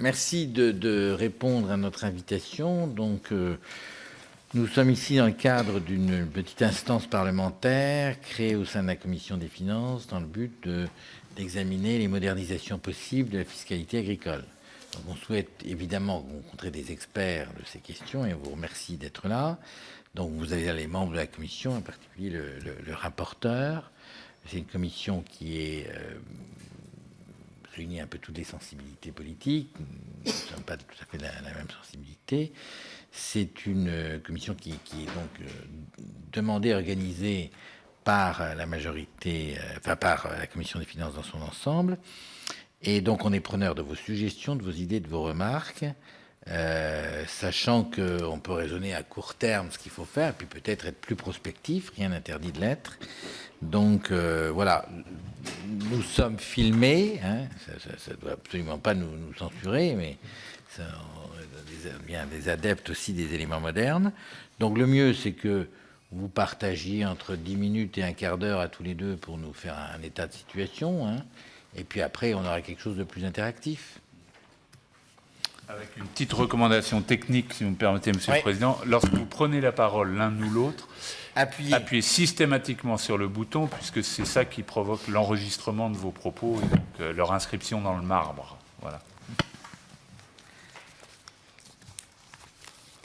Merci de répondre à notre invitation. Donc, nous sommes ici dans le cadre d'une petite instance parlementaire créée au sein de la Commission des finances dans le but d'examiner les modernisations possibles de la fiscalité agricole. Donc, on souhaite évidemment rencontrer des experts de ces questions et on vous remercie d'être là. Donc, vous avez les membres de la commission, en particulier le rapporteur. C'est une commission qui réunit un peu toutes les sensibilités politiques. Nous ne sommes pas tout à fait la même sensibilité. C'est une commission qui est donc demandée et organisée par la majorité, par la Commission des finances dans son ensemble. Et donc, on est preneur de vos suggestions, de vos idées, de vos remarques, sachant qu'on peut raisonner à court terme ce qu'il faut faire, puis peut-être être plus prospectif, rien n'interdit de l'être. Donc, voilà, nous sommes filmés, hein, ça ne doit absolument pas nous censurer, mais ça, on est des adeptes aussi des éléments modernes. Donc, le mieux, c'est que vous partagiez entre 10 minutes et un quart d'heure à tous les deux pour nous faire un état de situation, hein. Et puis après, on aura quelque chose de plus interactif. Avec une petite recommandation technique, si vous me permettez, Monsieur le Président. Lorsque vous prenez la parole l'un ou l'autre, appuyez systématiquement sur le bouton, puisque c'est ça qui provoque l'enregistrement de vos propos et donc leur inscription dans le marbre. Voilà.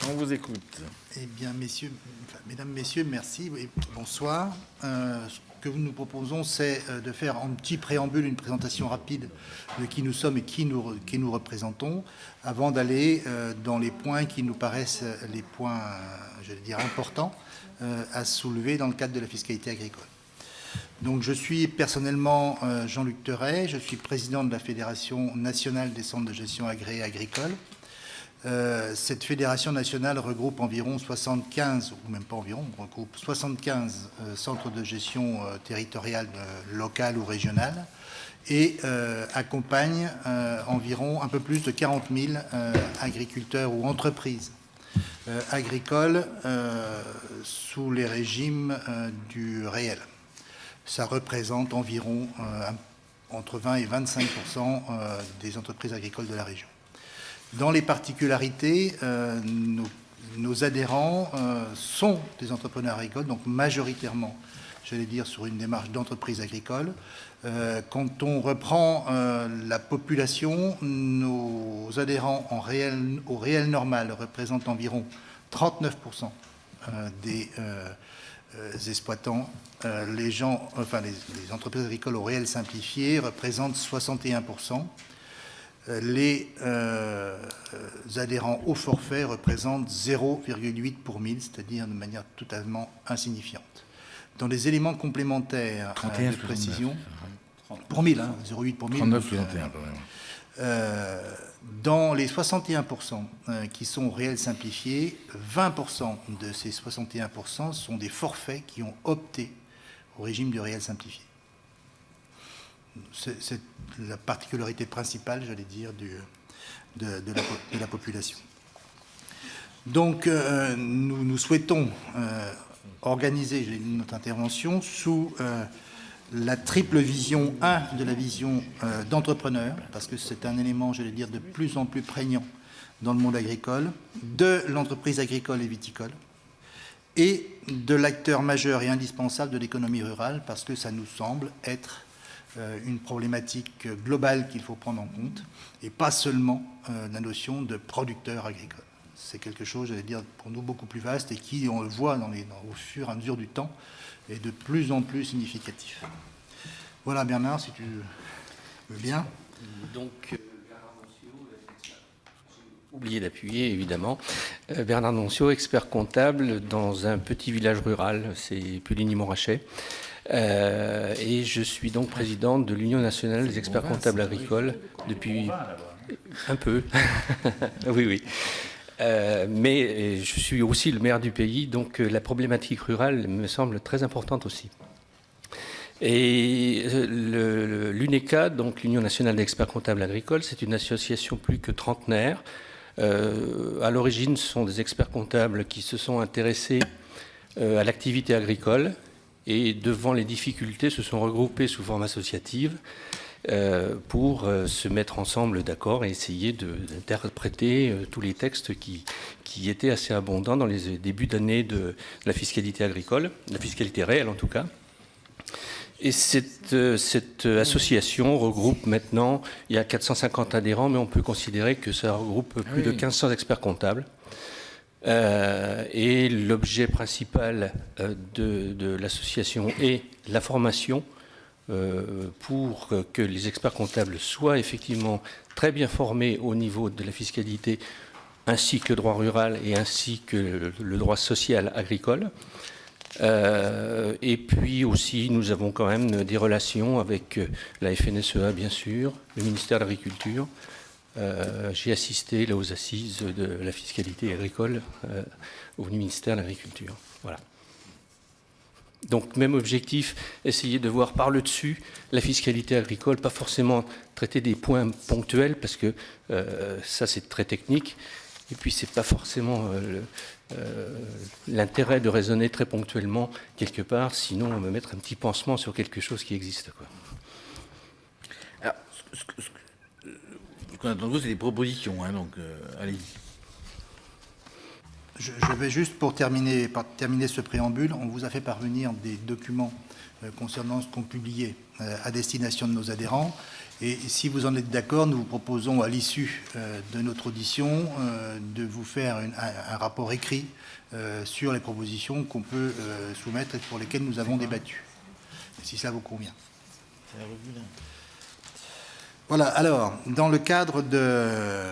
On vous écoute. Eh bien, mesdames, messieurs, merci et bonsoir. Ce que nous proposons, c'est de faire en petit préambule une présentation rapide de qui nous sommes et qui nous représentons, avant d'aller dans les points qui nous paraissent les points, je vais dire, importants à soulever dans le cadre de la fiscalité agricole. Donc, je suis personnellement Jean-Luc Teuret, je suis président de la Fédération nationale des centres de gestion agréés agricoles. Cette fédération nationale regroupe environ 75, ou même pas environ, regroupe 75 centres de gestion territoriale, locale ou régionale, et accompagne environ un peu plus de 40 000 agriculteurs ou entreprises agricoles sous les régimes du réel. Ça représente environ entre 20 et 25% des entreprises agricoles de la région. Dans les particularités, nos adhérents sont des entrepreneurs agricoles, donc majoritairement, j'allais dire, sur une démarche d'entreprise agricole. Quand on reprend la population, nos adhérents au réel normal représentent environ 39% des exploitants. Les entreprises agricoles au réel simplifié représentent 61%. Les adhérents au forfait représentent 0,8 pour 1000, c'est-à-dire de manière totalement insignifiante. Dans les éléments complémentaires de précision, pour 1000, hein, 0,8 pour 1000. 39, 61, dans les 61% qui sont au réel simplifié, 20% de ces 61% sont des forfaits qui ont opté au régime du réel simplifié. C'est la particularité principale, j'allais dire, de la population. Donc, nous souhaitons organiser notre intervention sous la triple vision 1 de la vision d'entrepreneur, parce que c'est un élément, j'allais dire, de plus en plus prégnant dans le monde agricole, de l'entreprise agricole et viticole, et de l'acteur majeur et indispensable de l'économie rurale, parce que ça nous semble être une problématique globale qu'il faut prendre en compte, et pas seulement la notion de producteur agricole. C'est quelque chose, j'allais dire, pour nous beaucoup plus vaste et qui, on le voit au fur et à mesure du temps, est de plus en plus significatif. Voilà, Bernard, si tu veux bien. Donc, Bernard Noncio, j'ai oublié d'appuyer, évidemment. Bernard Noncio, expert comptable dans un petit village rural, c'est Puligny-Montrachet. Et je suis donc président de l'Union nationale des experts comptables agricoles depuis un peu. Oui. Mais je suis aussi le maire du pays, donc la problématique rurale me semble très importante aussi. Et l'UNECA, donc l'Union nationale des experts comptables agricoles, c'est une association plus que trentenaire. À l'origine, ce sont des experts comptables qui se sont intéressés à l'activité agricole et devant les difficultés se sont regroupés sous forme associative pour se mettre ensemble d'accord et essayer d'interpréter tous les textes qui étaient assez abondants dans les débuts d'année de la fiscalité agricole, la fiscalité réelle en tout cas. Et cette association regroupe maintenant, il y a 450 adhérents, mais on peut considérer que ça regroupe plus de 1500 experts comptables. Et l'objet principal de l'association est la formation pour que les experts comptables soient effectivement très bien formés au niveau de la fiscalité, ainsi que le droit rural et ainsi que le droit social agricole. Et puis aussi, nous avons quand même des relations avec la FNSEA, bien sûr, le ministère de l'Agriculture. J'ai assisté là, aux assises de la fiscalité agricole au ministère de l'Agriculture. Voilà. Donc, même objectif, essayer de voir par le dessus la fiscalité agricole, pas forcément traiter des points ponctuels, parce que ça, c'est très technique. Et puis, c'est pas forcément l'intérêt de raisonner très ponctuellement quelque part, sinon on va mettre un petit pansement sur quelque chose qui existe, quoi. Alors, ce qu'on attend de vous, c'est des propositions, hein, donc allez-y. Je vais juste, pour terminer ce préambule, on vous a fait parvenir des documents concernant ce qu'on publiait à destination de nos adhérents. Et si vous en êtes d'accord, nous vous proposons, à l'issue de notre audition, de vous faire un rapport écrit sur les propositions qu'on peut soumettre et pour lesquelles nous avons débattu, si cela vous convient. Voilà, alors, dans le cadre de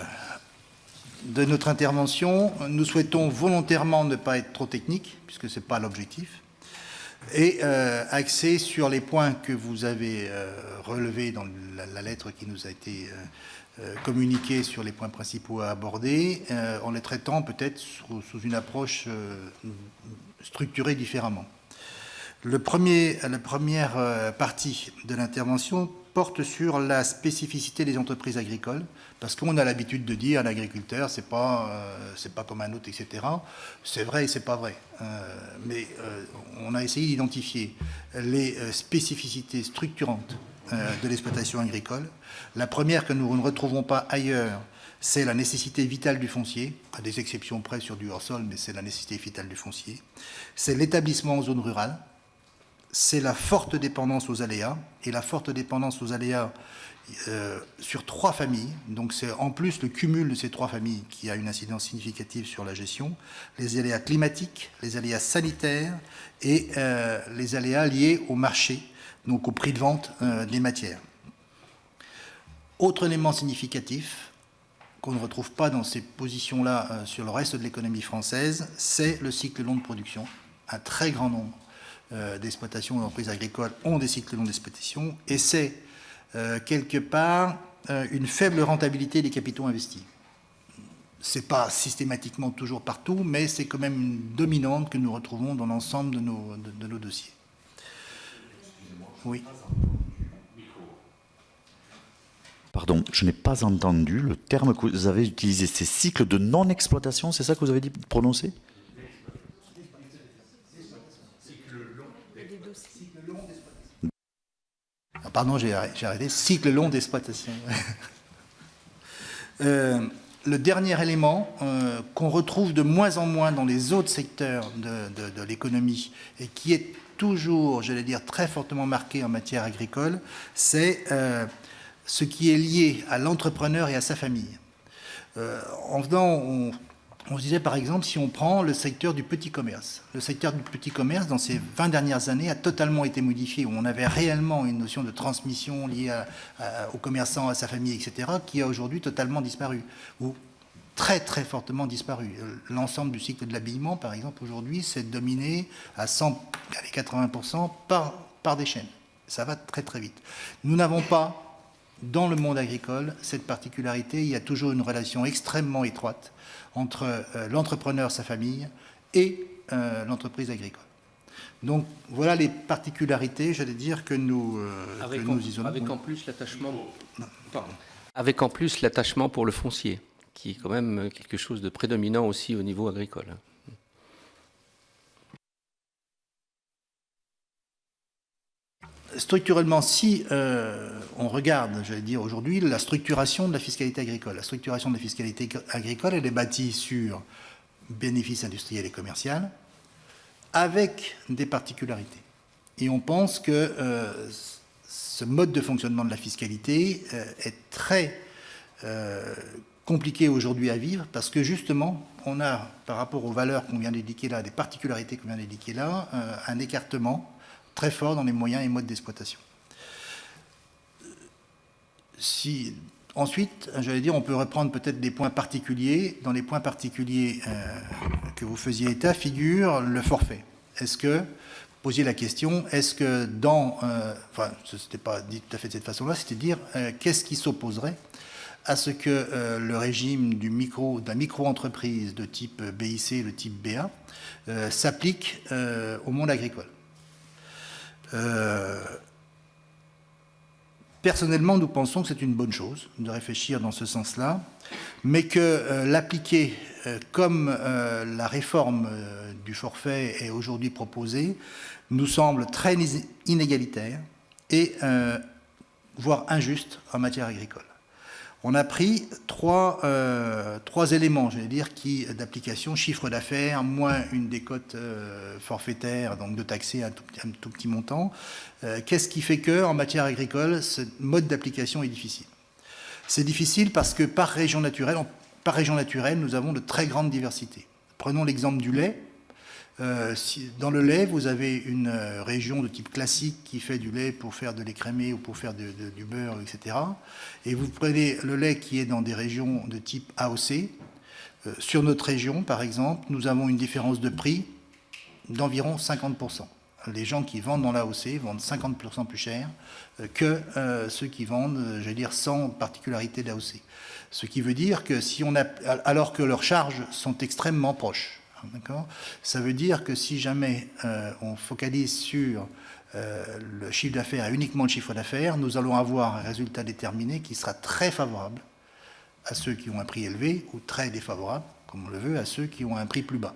notre intervention, nous souhaitons volontairement ne pas être trop techniques, puisque ce n'est pas l'objectif, et axer sur les points que vous avez relevés dans la lettre qui nous a été communiquée sur les points principaux à aborder, en les traitant peut-être sous une approche structurée différemment. La première partie de l'intervention porte sur la spécificité des entreprises agricoles, parce qu'on a l'habitude de dire l'agriculteur, c'est pas comme un autre, etc. C'est vrai et c'est pas vrai. Mais on a essayé d'identifier les spécificités structurantes de l'exploitation agricole. La première que nous ne retrouvons pas ailleurs, c'est la nécessité vitale du foncier, à des exceptions près sur du hors-sol, mais c'est la nécessité vitale du foncier. C'est l'établissement en zone rurale. C'est la forte dépendance aux aléas, et la forte dépendance aux aléas sur 3 familles. Donc c'est en plus le cumul de ces 3 familles qui a une incidence significative sur la gestion. Les aléas climatiques, les aléas sanitaires et les aléas liés au marché, donc au prix de vente des matières. Autre élément significatif qu'on ne retrouve pas dans ces positions-là sur le reste de l'économie française, c'est le cycle long de production. Un très grand nombre d'exploitations et d'entreprises agricoles ont des cycles longs d'exploitation, et c'est quelque part une faible rentabilité des capitaux investis. Ce n'est pas systématiquement toujours partout, mais c'est quand même une dominante que nous retrouvons dans l'ensemble de nos dossiers. Oui. Pardon, je n'ai pas entendu le terme que vous avez utilisé, c'est cycle de non-exploitation, c'est ça que vous avez dit prononcer ? Pardon, j'ai arrêté. Cycle long d'exploitation. Le dernier élément qu'on retrouve de moins en moins dans les autres secteurs de l'économie et qui est toujours, j'allais dire, très fortement marqué en matière agricole, c'est ce qui est lié à l'entrepreneur et à sa famille. On se disait par exemple, si on prend le secteur du petit commerce. Le secteur du petit commerce, dans ces 20 dernières années, a totalement été modifié. Où on avait réellement une notion de transmission liée au commerçant, à sa famille, etc., qui a aujourd'hui totalement disparu. Ou très très fortement disparu. L'ensemble du cycle de l'habillement, par exemple, aujourd'hui, c'est dominé à 80% par des chaînes. Ça va très très vite. Nous n'avons pas, dans le monde agricole, cette particularité. Il y a toujours une relation extrêmement étroite entre l'entrepreneur, sa famille, et l'entreprise agricole. Donc voilà les particularités, j'allais dire, que nous isolons. Avec en plus l'attachement pour le foncier, qui est quand même quelque chose de prédominant aussi au niveau agricole. Structurellement, si on regarde, j'allais dire aujourd'hui, la structuration de la fiscalité agricole. La structuration de la fiscalité agricole, elle est bâtie sur bénéfices industriels et commerciaux, avec des particularités. Et on pense que ce mode de fonctionnement de la fiscalité est très compliqué aujourd'hui à vivre, parce que justement, on a, par rapport aux valeurs qu'on vient d'indiquer là, des particularités qu'on vient d'indiquer là, un écartement très fort dans les moyens et modes d'exploitation. Ensuite, j'allais dire, on peut reprendre peut-être des points particuliers. Dans les points particuliers que vous faisiez état figure le forfait. Est-ce que, posiez la question, est-ce que dans... enfin, ce n'était pas dit tout à fait de cette façon-là, c'était de dire qu'est-ce qui s'opposerait à ce que le régime de la micro-entreprise de type BIC, le type BA, s'applique au monde agricole. Personnellement, nous pensons que c'est une bonne chose de réfléchir dans ce sens-là, mais que l'appliquer comme la réforme du forfait est aujourd'hui proposée nous semble très inégalitaire et voire injuste en matière agricole. On a pris trois éléments, j'allais dire, d'application, chiffre d'affaires, moins une décote forfaitaire, donc de taxer un tout petit montant. Qu'est-ce qui fait qu'en matière agricole, ce mode d'application est difficile? C'est difficile parce que par région naturelle, nous avons de très grandes diversités. Prenons l'exemple du lait. Dans le lait, vous avez une région de type classique qui fait du lait pour faire de l'écrémé ou pour faire du beurre, etc. Et vous prenez le lait qui est dans des régions de type AOC. Sur notre région, par exemple, nous avons une différence de prix d'environ 50%. Les gens qui vendent dans l'AOC vendent 50% plus cher que ceux qui vendent, j'allais dire, sans particularité d'AOC. Ce qui veut dire que alors que leurs charges sont extrêmement proches. Ça veut dire que si jamais on focalise sur le chiffre d'affaires et uniquement le chiffre d'affaires, nous allons avoir un résultat déterminé qui sera très favorable à ceux qui ont un prix élevé ou très défavorable, comme on le veut, à ceux qui ont un prix plus bas.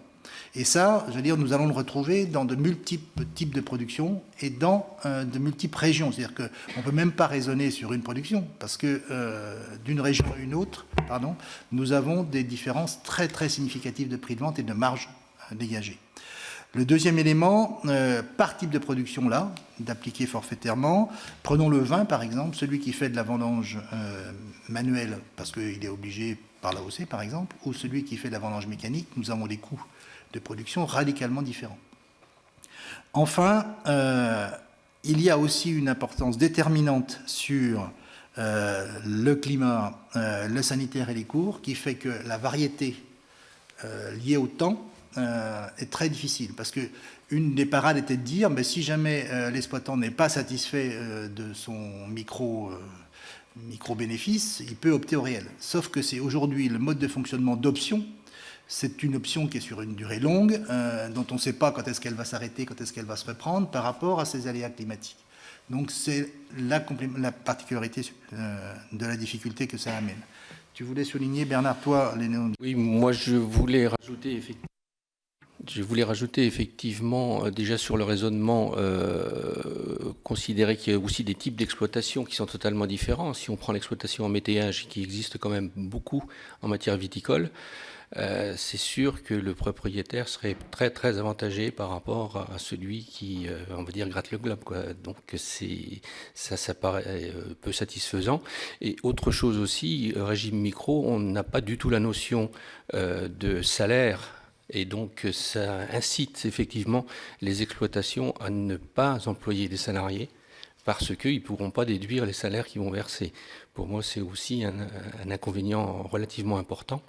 Et ça, je veux dire, nous allons le retrouver dans de multiples types de production et dans de multiples régions. C'est-à-dire qu'on ne peut même pas raisonner sur une production, parce que d'une région à une autre, nous avons des différences très très significatives de prix de vente et de marge dégagée. Le deuxième élément, par type de production là, d'appliquer forfaitairement, prenons le vin par exemple, celui qui fait de la vendange manuelle, parce qu'il est obligé par l'AOC par exemple, ou celui qui fait de la vendange mécanique, nous avons des coûts de production radicalement différents. Enfin, il y a aussi une importance déterminante sur le climat, le sanitaire et les cours, qui fait que la variété liée au temps est très difficile. Parce qu'une des parades était de dire, mais si jamais l'exploitant n'est pas satisfait de son micro-bénéfice, il peut opter au réel. Sauf que c'est aujourd'hui le mode de fonctionnement d'option. C'est une option qui est sur une durée longue, dont on ne sait pas quand est-ce qu'elle va s'arrêter, quand est-ce qu'elle va se reprendre par rapport à ces aléas climatiques. Donc c'est la particularité de la difficulté que ça amène. Tu voulais souligner, Bernard, toi, les néons... Oui, moi je voulais rajouter effectivement, déjà sur le raisonnement, considérer qu'il y a aussi des types d'exploitation qui sont totalement différents. Si on prend l'exploitation en métayage, qui existe quand même beaucoup en matière viticole, c'est sûr que le propriétaire serait très très avantagé par rapport à celui qui, on va dire, gratte le globe, quoi. Donc ça paraît peu satisfaisant. Et autre chose aussi, régime micro, on n'a pas du tout la notion de salaire. Et donc, ça incite effectivement les exploitations à ne pas employer des salariés parce qu'ils ne pourront pas déduire les salaires qu'ils vont verser. Pour moi, c'est aussi un inconvénient relativement important.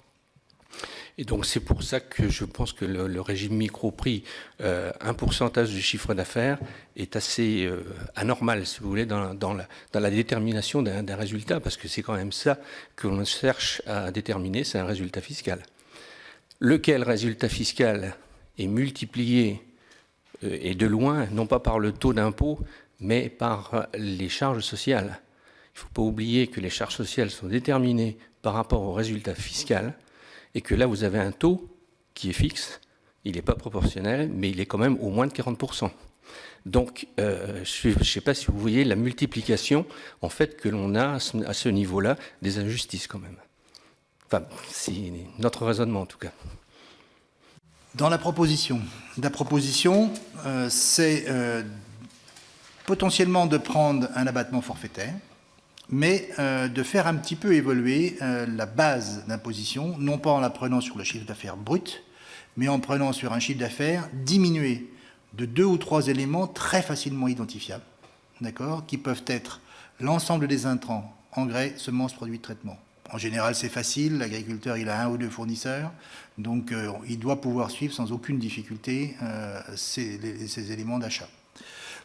Et donc, c'est pour ça que je pense que le régime micro-prix, un pourcentage du chiffre d'affaires, est assez anormal, si vous voulez, dans la détermination d'un résultat, parce que c'est quand même ça que l'on cherche à déterminer, c'est un résultat fiscal. Lequel résultat fiscal est multiplié et de loin, non pas par le taux d'impôt, mais par les charges sociales. Il ne faut pas oublier que les charges sociales sont déterminées par rapport au résultat fiscal et que là, vous avez un taux qui est fixe, il n'est pas proportionnel, mais il est quand même au moins de 40%. Donc, je ne sais pas si vous voyez la multiplication, en fait, que l'on a à ce niveau-là des injustices, quand même. Enfin, c'est notre raisonnement, en tout cas. Dans la proposition, c'est potentiellement de prendre un abattement forfaitaire, mais de faire un petit peu évoluer la base d'imposition, non pas en la prenant sur le chiffre d'affaires brut, mais en prenant sur un chiffre d'affaires diminué de 2 ou 3 éléments très facilement identifiables, d'accord, qui peuvent être l'ensemble des intrants, engrais, semences, produits de traitement. En général, c'est facile, l'agriculteur il a 1 ou 2 fournisseurs, donc il doit pouvoir suivre sans aucune difficulté ces éléments d'achat.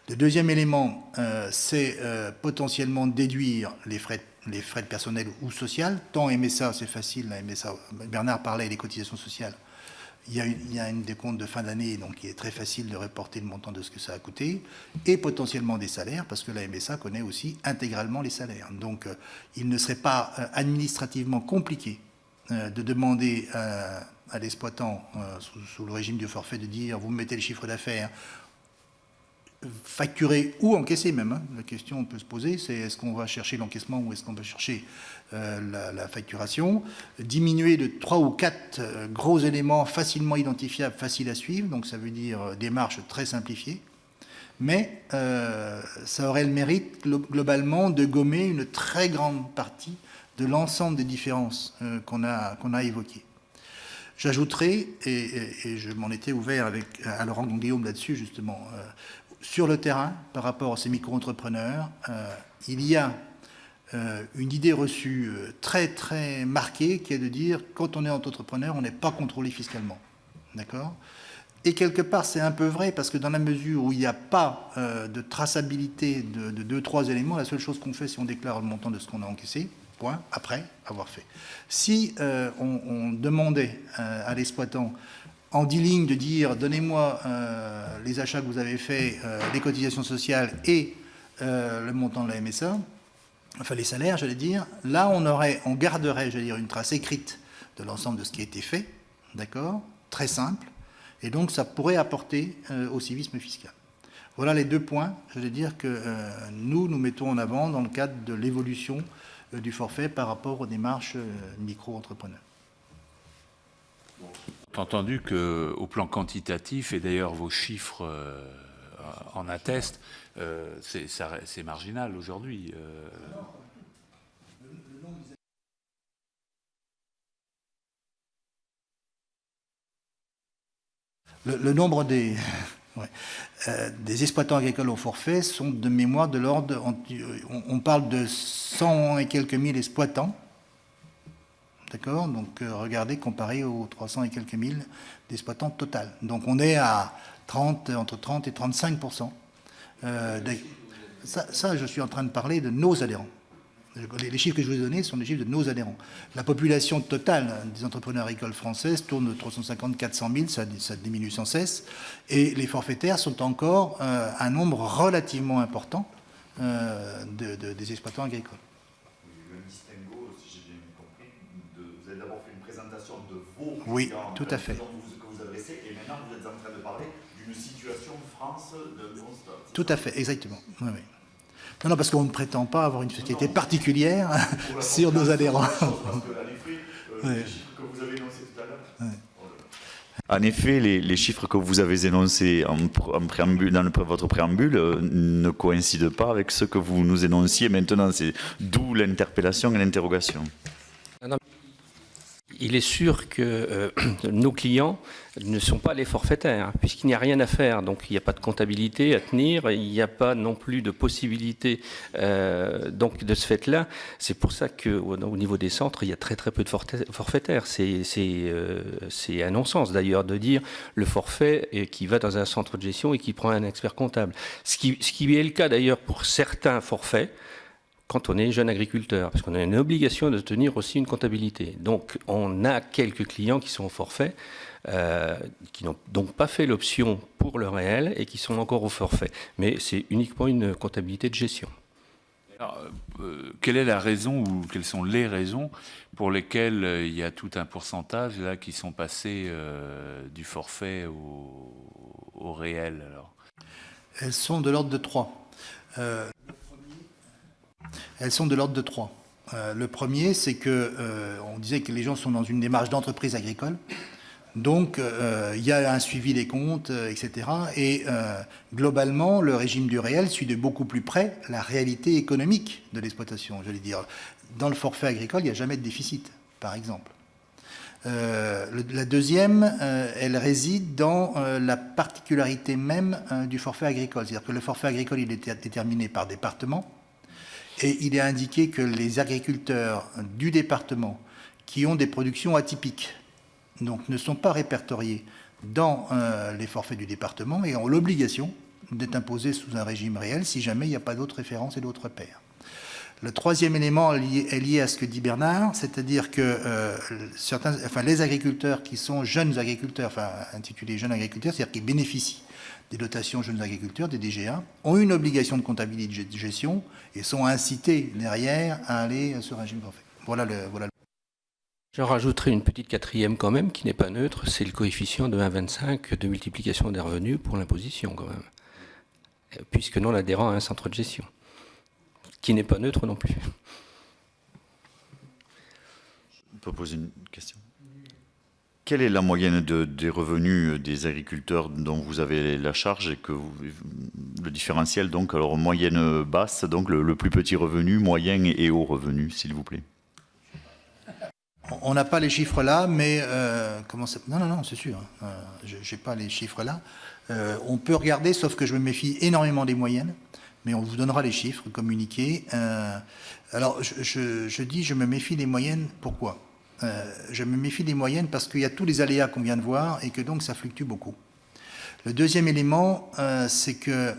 Le deuxième élément, c'est potentiellement déduire les frais de personnel ou social. Tant MSA, c'est facile, la MSA, Bernard parlait des cotisations sociales. Il y a une décompte de fin d'année, donc il est très facile de reporter le montant de ce que ça a coûté, et potentiellement des salaires, parce que la MSA connaît aussi intégralement les salaires. Donc il ne serait pas administrativement compliqué de demander à l'exploitant, sous le régime du forfait, de dire vous me mettez le chiffre d'affaires, facturer ou encaisser même. Hein. La question peut se poser, c'est est-ce qu'on va chercher l'encaissement ou est-ce qu'on va chercher la facturation, diminuer de 3 ou 4 gros éléments facilement identifiables, faciles à suivre, donc ça veut dire démarche très simplifiée, mais ça aurait le mérite globalement de gommer une très grande partie de l'ensemble des différences qu'on a évoquées. J'ajouterai, et je m'en étais ouvert à Laurent Guillaume là-dessus justement, sur le terrain, par rapport à ces micro-entrepreneurs, il y a une idée reçue très très marquée qui est de dire quand on est entrepreneur, on n'est pas contrôlé fiscalement. D'accord ? Et quelque part, c'est un peu vrai parce que dans la mesure où il n'y a pas de traçabilité de 2-3 éléments, la seule chose qu'on fait, c'est on déclare le montant de ce qu'on a encaissé, point, après avoir fait. Si on demandait à l'exploitant en 10 lignes de dire donnez-moi les achats que vous avez faits, les cotisations sociales et le montant de la MSA, enfin les salaires, j'allais dire, là on garderait, j'allais dire, une trace écrite de l'ensemble de ce qui a été fait, d'accord, très simple, et donc ça pourrait apporter au civisme fiscal. Voilà les 2 points, j'allais dire, que nous mettons en avant dans le cadre de l'évolution du forfait par rapport aux démarches micro-entrepreneurs. Entendu qu'au plan quantitatif, et d'ailleurs vos chiffres en attestent, c'est marginal aujourd'hui. Le nombre des exploitants agricoles au forfait sont de mémoire de l'ordre, on parle de 100 et quelques mille exploitants. D'accord ? Donc, regardez, comparé aux 300 et quelques mille d'exploitants total. Donc, on est à entre 30 et 35%. Ça, je suis en train de parler de nos adhérents. Les chiffres que je vous ai donnés sont les chiffres de nos adhérents. La population totale des entrepreneurs agricoles françaises tourne de 350-400 000, ça diminue sans cesse. Et les forfaitaires sont encore un nombre relativement important des exploitants agricoles. Oui, tout à fait. Que vous adressez, et maintenant vous êtes en train de parler d'une situation de France de constat. Tout à fait, exactement. Oui, oui. Non, parce qu'on ne prétend pas avoir une société particulière sur nos adhérents. Parce qu'en effet, les chiffres que vous avez énoncés tout à l'heure. En effet, les chiffres que vous avez énoncés en préambule, dans votre préambule ne coïncident pas avec ce que vous nous énonciez maintenant. C'est d'où l'interpellation et l'interrogation. Il est sûr que nos clients ne sont pas les forfaitaires, puisqu'il n'y a rien à faire. Donc il n'y a pas de comptabilité à tenir, il n'y a pas non plus de possibilité donc de ce fait-là. C'est pour ça qu'au niveau des centres, il y a très très peu de forfaitaires. C'est un non-sens d'ailleurs de dire le forfait qui va dans un centre de gestion et qui prend un expert comptable. Ce qui est le cas d'ailleurs pour certains forfaits, quand on est jeune agriculteur, parce qu'on a une obligation de tenir aussi une comptabilité. Donc, on a quelques clients qui sont au forfait, qui n'ont donc pas fait l'option pour le réel et qui sont encore au forfait. Mais c'est uniquement une comptabilité de gestion. Alors, quelle est la raison ou quelles sont les raisons pour lesquelles il y a tout un pourcentage là qui sont passés du forfait au réel alors ? Elles sont de l'ordre de 3. Elles sont de l'ordre de 3. Le premier, c'est que on disait que les gens sont dans une démarche d'entreprise agricole. Donc, il y a un suivi des comptes, etc. Et globalement, le régime du réel suit de beaucoup plus près la réalité économique de l'exploitation. Je veux dire, dans le forfait agricole, il n'y a jamais de déficit, par exemple. La deuxième, elle réside dans la particularité même du forfait agricole. C'est-à-dire que le forfait agricole, il est déterminé par département. Et il est indiqué que les agriculteurs du département qui ont des productions atypiques, donc ne sont pas répertoriés dans les forfaits du département et ont l'obligation d'être imposés sous un régime réel si jamais il n'y a pas d'autres références et d'autres pairs. Le troisième élément est lié à ce que dit Bernard, c'est-à-dire que les agriculteurs qui sont jeunes agriculteurs, intitulés jeunes agriculteurs, c'est-à-dire qui bénéficient des dotations jeunes agriculteurs, des DGA, ont une obligation de comptabilité de gestion et sont incités derrière à aller sur un régime forfait. Voilà. J'en rajouterai une petite quatrième quand même, qui n'est pas neutre, c'est le coefficient de 1,25 de multiplication des revenus pour l'imposition quand même, puisque non adhérent à un centre de gestion, qui n'est pas neutre non plus. On peut poser une question. Quelle est la moyenne des revenus des agriculteurs dont vous avez la charge et le différentiel, donc, alors moyenne basse, donc le plus petit revenu, moyen et haut revenu, s'il vous plaît? On n'a pas les chiffres là, mais non, c'est sûr. Je n'ai pas les chiffres là. On peut regarder, sauf que je me méfie énormément des moyennes, mais on vous donnera les chiffres communiqués. Alors, je me méfie des moyennes. Pourquoi ? Je me méfie des moyennes parce qu'il y a tous les aléas qu'on vient de voir et que donc ça fluctue beaucoup. Le deuxième élément, c'est que,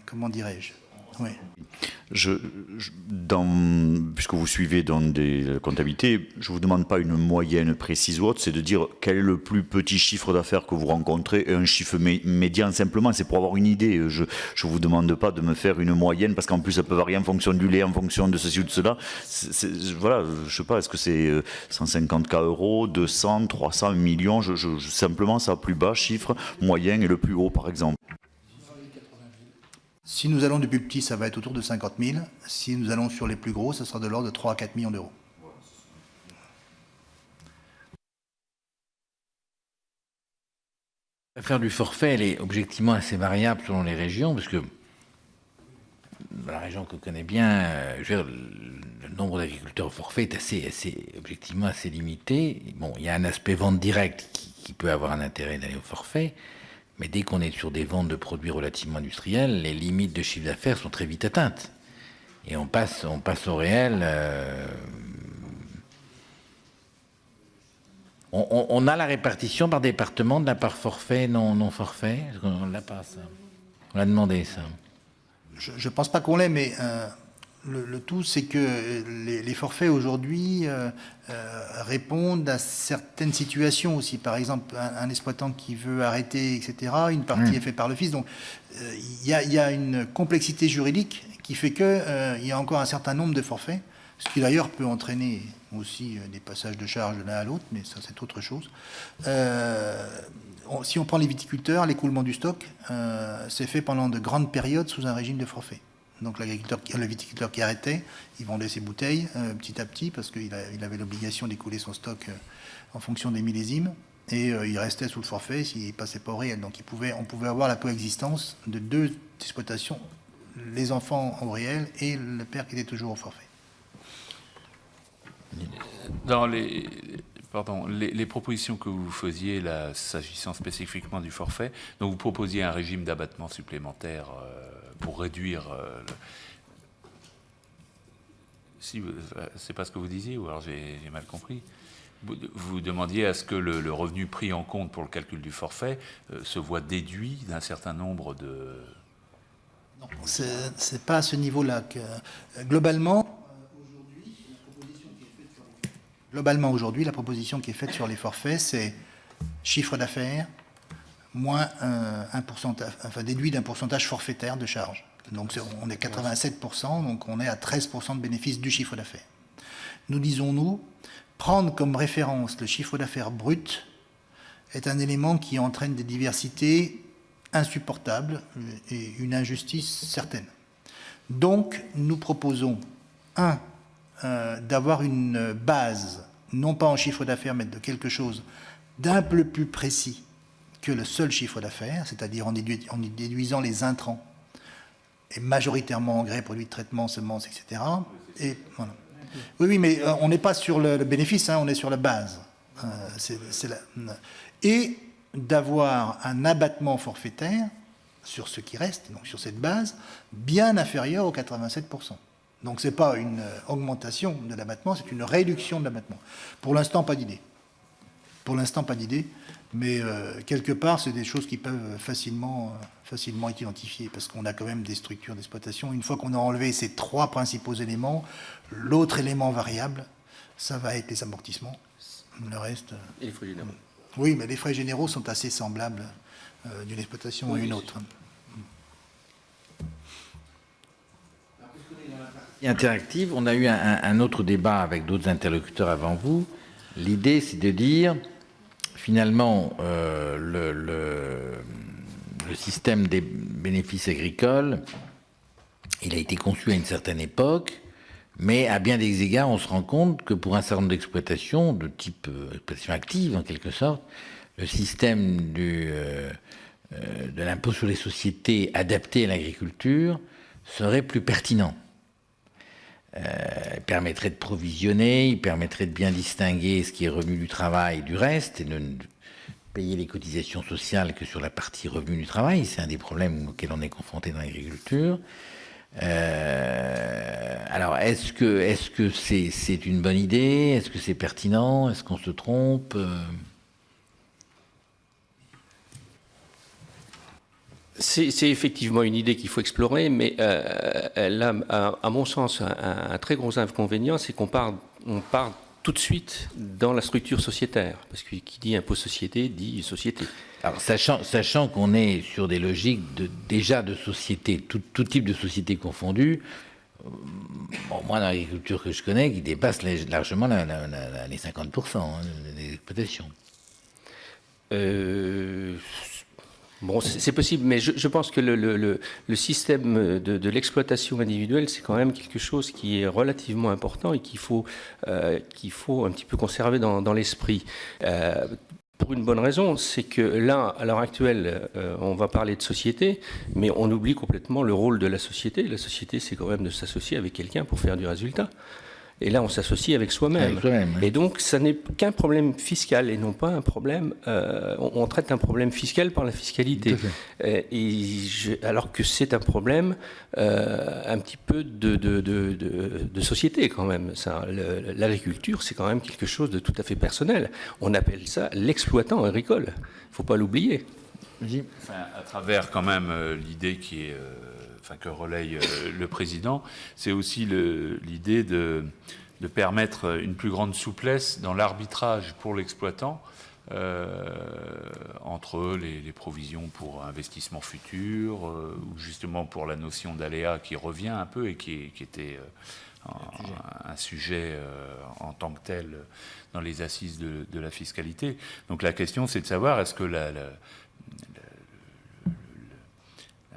comment dirais-je ? Oui. Puisque vous suivez dans des comptabilités, je ne vous demande pas une moyenne précise ou autre, c'est de dire quel est le plus petit chiffre d'affaires que vous rencontrez et un chiffre médian simplement, c'est pour avoir une idée. Je ne vous demande pas de me faire une moyenne parce qu'en plus ça peut varier en fonction du lait, en fonction de ceci ou de cela. Voilà, je ne sais pas, est-ce que c'est 150 000 euros, 200, 300, 1 million, simplement ça plus bas chiffre, moyen et le plus haut par exemple. Si nous allons du plus petit, ça va être autour de 50 000. Si nous allons sur les plus gros, ça sera de l'ordre de 3 à 4 millions d'euros. L'affaire du forfait, elle est objectivement assez variable selon les régions, parce que dans la région que je connais bien, le nombre d'agriculteurs au forfait est objectivement assez limité. Bon, il y a un aspect vente directe qui peut avoir un intérêt d'aller au forfait, mais dès qu'on est sur des ventes de produits relativement industriels, les limites de chiffre d'affaires sont très vite atteintes. Et on passe au réel. On a la répartition par département de la part forfait, non forfait. On l'a pas, ça. On l'a demandé, ça. Je ne pense pas qu'on l'ait, mais le tout, c'est que les forfaits aujourd'hui répondent à certaines situations aussi. Par exemple, un exploitant qui veut arrêter, etc., une partie est faite par le fils. Donc, il y a une complexité juridique qui fait qu'il y a encore un certain nombre de forfaits, ce qui d'ailleurs peut entraîner aussi des passages de charges de l'un à l'autre, mais ça, c'est autre chose. Si on prend les viticulteurs, l'écoulement du stock, c'est fait pendant de grandes périodes sous un régime de forfait. Donc le viticulteur qui arrêtait, il vendait ses bouteilles petit à petit parce qu'il avait l'obligation d'écouler son stock en fonction des millésimes et il restait sous le forfait s'il ne passait pas au réel. Donc on pouvait avoir la coexistence de deux exploitations, les enfants au réel et le père qui était toujours au forfait. Dans les propositions que vous faisiez, là, s'agissant spécifiquement du forfait, donc vous proposiez un régime d'abattement supplémentaire pour réduire... Si, c'est pas ce que vous disiez, ou alors j'ai mal compris. Vous demandiez à ce que le revenu pris en compte pour le calcul du forfait se voit déduit d'un certain nombre de... Non, c'est pas à ce niveau-là que... Globalement, aujourd'hui, la proposition qui est faite sur les forfaits, c'est chiffre d'affaires moins un pourcentage, enfin déduit d'un pourcentage forfaitaire de charge. Donc on est 87%, donc on est à 13% de bénéfice du chiffre d'affaires. Nous disons, prendre comme référence le chiffre d'affaires brut est un élément qui entraîne des diversités insupportable et une injustice certaine. Donc, nous proposons, d'avoir une base, non pas en chiffre d'affaires, mais de quelque chose d'un peu plus précis que le seul chiffre d'affaires, c'est-à-dire en y déduisant les intrants, et majoritairement engrais, produits de traitement, semences, etc. Et, voilà. Oui, mais on n'est pas sur le bénéfice, on est sur la base. Et d'avoir un abattement forfaitaire sur ce qui reste, donc sur cette base, bien inférieur aux 87%. Donc ce n'est pas une augmentation de l'abattement, c'est une réduction de l'abattement. Pour l'instant, pas d'idée. Mais quelque part, c'est des choses qui peuvent facilement être identifiées, parce qu'on a quand même des structures d'exploitation. Une fois qu'on a enlevé ces 3 principaux éléments, l'autre élément variable, ça va être les amortissements. Le reste... Et les frais généraux. Oui, mais les frais généraux sont assez semblables d'une exploitation à une autre. Interactive, on a eu un autre débat avec d'autres interlocuteurs avant vous. L'idée, c'est de dire, finalement, le système des bénéfices agricoles, il a été conçu à une certaine époque, mais à bien des égards, on se rend compte que pour un certain nombre d'exploitations, de type exploitation active en quelque sorte, le système de l'impôt sur les sociétés adapté à l'agriculture serait plus pertinent. Il permettrait de provisionner, il permettrait de bien distinguer ce qui est revenu du travail du reste et de ne payer les cotisations sociales que sur la partie revenu du travail. C'est un des problèmes auxquels on est confronté dans l'agriculture. Alors, est-ce que c'est une bonne idée? Est-ce que c'est pertinent? Est-ce qu'on se trompe? C'est effectivement une idée qu'il faut explorer, mais elle a, à mon sens, un très gros inconvénient, c'est qu'on part tout de suite dans la structure sociétaire, parce que qui dit impôt société dit société. Alors, sachant qu'on est sur des logiques déjà de société, tout type de société confondue, moi, dans l'agriculture que je connais, qui dépasse largement les 50% des exploitations. Bon, c'est possible, mais je pense que le système de l'exploitation individuelle, c'est quand même quelque chose qui est relativement important et qu'il faut un petit peu conserver dans l'esprit. Pour une bonne raison, c'est que là, à l'heure actuelle, on va parler de société, mais on oublie complètement le rôle de la société. La société, c'est quand même de s'associer avec quelqu'un pour faire du résultat. Et là, on s'associe avec soi-même. Et donc, ça n'est qu'un problème fiscal et non pas un problème... on traite un problème fiscal par la fiscalité. Alors que c'est un problème un petit peu de société quand même. L'agriculture, c'est quand même quelque chose de tout à fait personnel. On appelle ça l'exploitant agricole. Il ne faut pas l'oublier. Enfin, à travers quand même l'idée qui est... que relaye le président, c'est aussi l'idée de permettre une plus grande souplesse dans l'arbitrage pour l'exploitant entre les provisions pour investissement futur ou justement pour la notion d'aléa qui revient un peu et qui était un sujet en tant que tel dans les assises de la fiscalité. Donc la question, c'est de savoir est-ce que la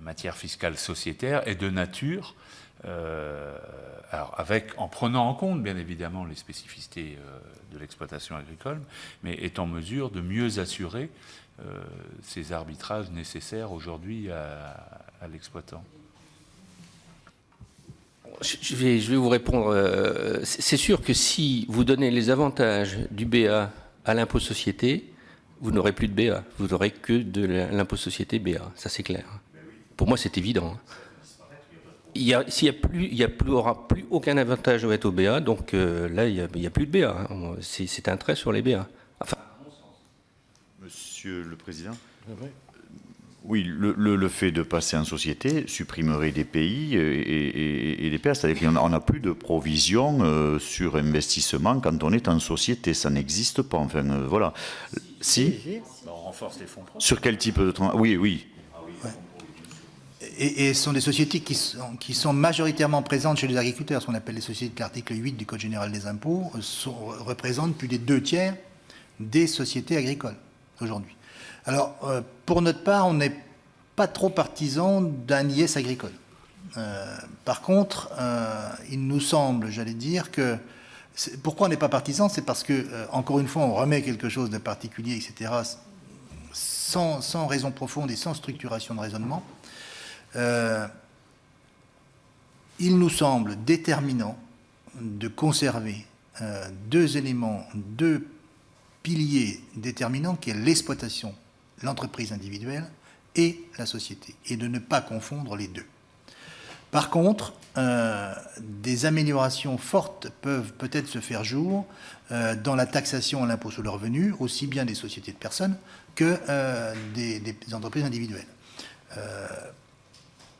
matière fiscale sociétaire est de nature, en prenant en compte bien évidemment les spécificités de l'exploitation agricole, mais est en mesure de mieux assurer ces arbitrages nécessaires aujourd'hui à l'exploitant. Je vais vous répondre. C'est sûr que si vous donnez les avantages du BA à l'impôt société, vous n'aurez plus de BA. Vous n'aurez que de l'impôt société BA. Ça, c'est clair. Pour moi, c'est évident. Il n'y aura plus aucun avantage à être au BA, donc là, il n'y a plus de BA. C'est un trait sur les BA. Enfin, Monsieur le Président, oui, le fait de passer en société supprimerait des pays et des PA, c'est-à-dire qu'on n'a plus de provision sur investissement quand on est en société. Ça n'existe pas. Enfin, voilà. Si. On renforce les fonds propres. Sur quel type de... Oui. Et ce sont des sociétés qui sont majoritairement présentes chez les agriculteurs, ce qu'on appelle les sociétés de l'article 8 du Code général des impôts, représentent plus des 2/3 des sociétés agricoles aujourd'hui. Alors, pour notre part, on n'est pas trop partisan d'un IS agricole. Par contre, il nous semble, j'allais dire, que... Pourquoi on n'est pas partisan? C'est parce que, encore une fois, on remet quelque chose de particulier, etc., sans raison profonde et sans structuration de raisonnement. Il nous semble déterminant de conserver deux éléments, deux piliers déterminants, qui est l'exploitation, l'entreprise individuelle et la société, et de ne pas confondre les deux. Par contre, des améliorations fortes peuvent peut-être se faire jour dans la taxation à l'impôt sur le revenu, aussi bien des sociétés de personnes que des entreprises individuelles.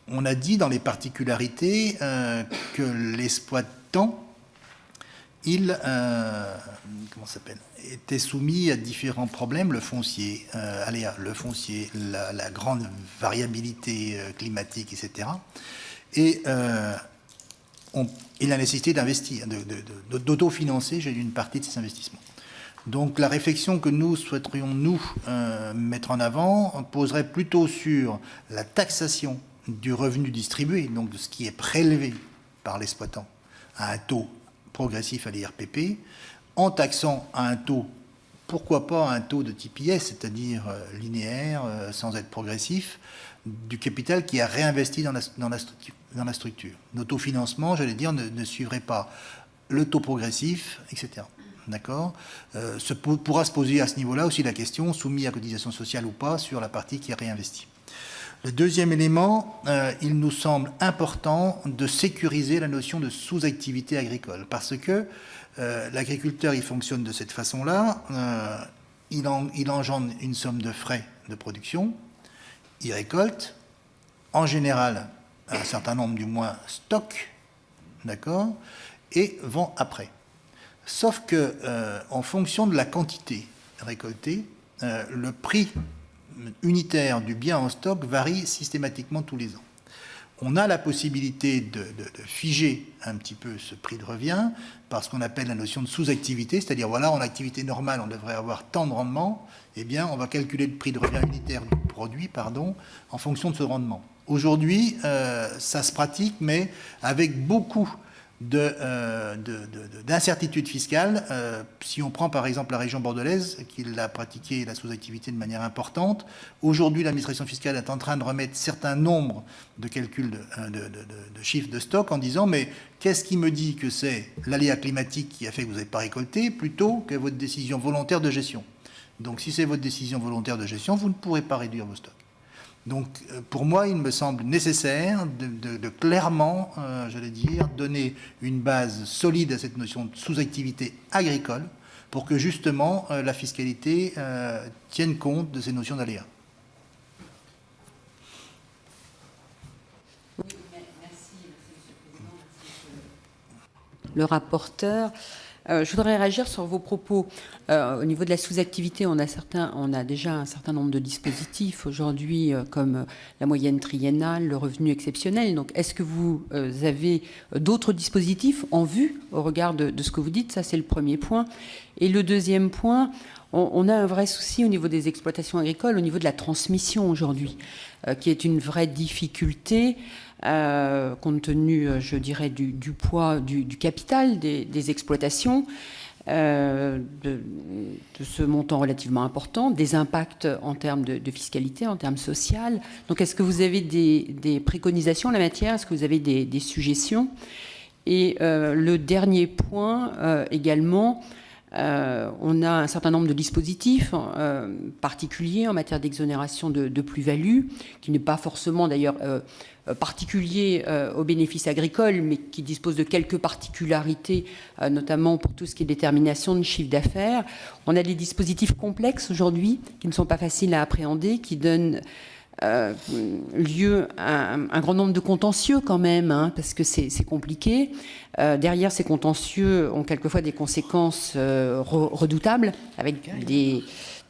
On a dit dans les particularités que l'exploitant, il était soumis à différents problèmes, le foncier, le foncier, la grande variabilité climatique, etc. Et la nécessité d'investir, d'autofinancer une partie de ces investissements. Donc la réflexion que nous souhaiterions, nous, mettre en avant, poserait plutôt sur la taxation du revenu distribué, donc de ce qui est prélevé par l'exploitant, à un taux progressif à l'IRPP, en taxant à un taux, pourquoi pas un taux de type IS, c'est-à-dire linéaire, sans être progressif, du capital qui est réinvesti dans la structure. L'autofinancement, j'allais dire, ne suivrait pas le taux progressif, etc. D'accord ? Pourra se poser à ce niveau-là aussi la question, soumis à cotisation sociale ou pas, sur la partie qui est réinvestie. Le deuxième élément, il nous semble important de sécuriser la notion de sous-activité agricole, parce que l'agriculteur, il fonctionne de cette façon-là, il engendre une somme de frais de production, il récolte, en général, un certain nombre du moins stocke, d'accord, et vend après. Sauf que, en fonction de la quantité récoltée, le prix unitaire du bien en stock varie systématiquement tous les ans. On a la possibilité de figer un petit peu ce prix de revient par ce qu'on appelle la notion de sous-activité, c'est-à-dire, voilà, en activité normale, on devrait avoir tant de rendement, eh bien, on va calculer le prix de revient unitaire du produit, en fonction de ce rendement. Aujourd'hui, ça se pratique, mais avec beaucoup d'incertitudes fiscales. Si on prend par exemple la région bordelaise, qui a pratiqué la sous-activité de manière importante, aujourd'hui l'administration fiscale est en train de remettre certains nombres de calculs de chiffres de stock en disant mais qu'est-ce qui me dit que c'est l'aléa climatique qui a fait que vous n'avez pas récolté plutôt que votre décision volontaire de gestion. Donc si c'est votre décision volontaire de gestion, vous ne pourrez pas réduire vos stocks. Donc, pour moi, il me semble nécessaire de clairement, j'allais dire, donner une base solide à cette notion de sous-activité agricole pour que, justement, la fiscalité tienne compte de ces notions d'aléa. Oui, merci, Monsieur le Président. Merci, le rapporteur. Je voudrais réagir sur vos propos. Au niveau de la sous-activité, on a déjà un certain nombre de dispositifs aujourd'hui, comme la moyenne triennale, le revenu exceptionnel. Donc, est-ce que vous avez d'autres dispositifs en vue au regard de ce que vous dites? Ça, c'est le premier point. Et le deuxième point, on a un vrai souci au niveau des exploitations agricoles, au niveau de la transmission aujourd'hui, qui est une vraie difficulté. Compte tenu, je dirais, du poids du capital des exploitations, de ce montant relativement important, des impacts en termes de fiscalité, en termes social. Donc, est-ce que vous avez des préconisations en la matière? Est-ce que vous avez des suggestions? Et le dernier point, également, on a un certain nombre de dispositifs particuliers en matière d'exonération de plus-value, qui n'est pas forcément d'ailleurs particulier aux bénéfices agricoles, mais qui dispose de quelques particularités, notamment pour tout ce qui est détermination de chiffre d'affaires. On a des dispositifs complexes aujourd'hui, qui ne sont pas faciles à appréhender, qui donnent lieu à un grand nombre de contentieux quand même, parce que c'est compliqué. Derrière ces contentieux ont quelquefois des conséquences redoutables, avec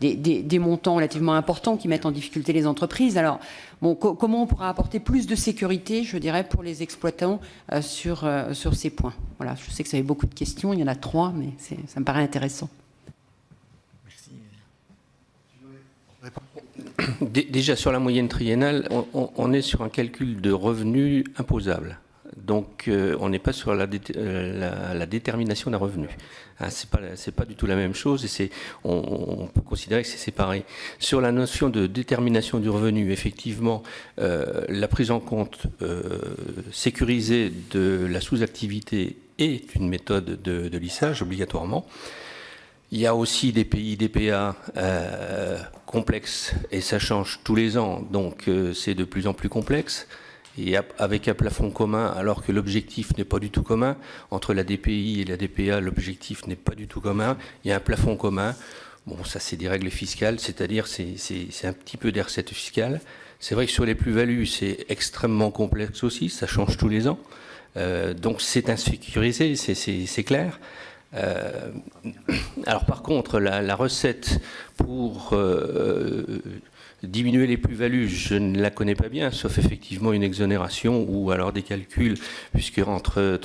des montants relativement importants qui mettent en difficulté les entreprises. Alors, bon, comment on pourra apporter plus de sécurité, je dirais, pour les exploitants sur ces points? Voilà, je sais que ça avait beaucoup de questions, il y en a 3, mais ça me paraît intéressant. Déjà, sur la moyenne triennale, on est sur un calcul de revenus imposables. Donc, on n'est pas sur la détermination d'un revenu. Hein, c'est pas du tout la même chose, et on peut considérer que c'est séparé. Sur la notion de détermination du revenu, effectivement, la prise en compte sécurisée de la sous-activité est une méthode de lissage, obligatoirement. Il y a aussi des pays DPA complexes, et ça change tous les ans, donc c'est de plus en plus complexe. Et avec un plafond commun, alors que l'objectif n'est pas du tout commun, entre la DPI et la DPA, l'objectif n'est pas du tout commun, il y a un plafond commun. Bon, ça c'est des règles fiscales, c'est-à-dire c'est un petit peu des recettes fiscales. C'est vrai que sur les plus-values, c'est extrêmement complexe aussi, ça change tous les ans. Donc c'est insécurisé, c'est clair. Alors par contre, la recette pour diminuer les plus-values, je ne la connais pas bien, sauf effectivement une exonération ou alors des calculs, puisque entre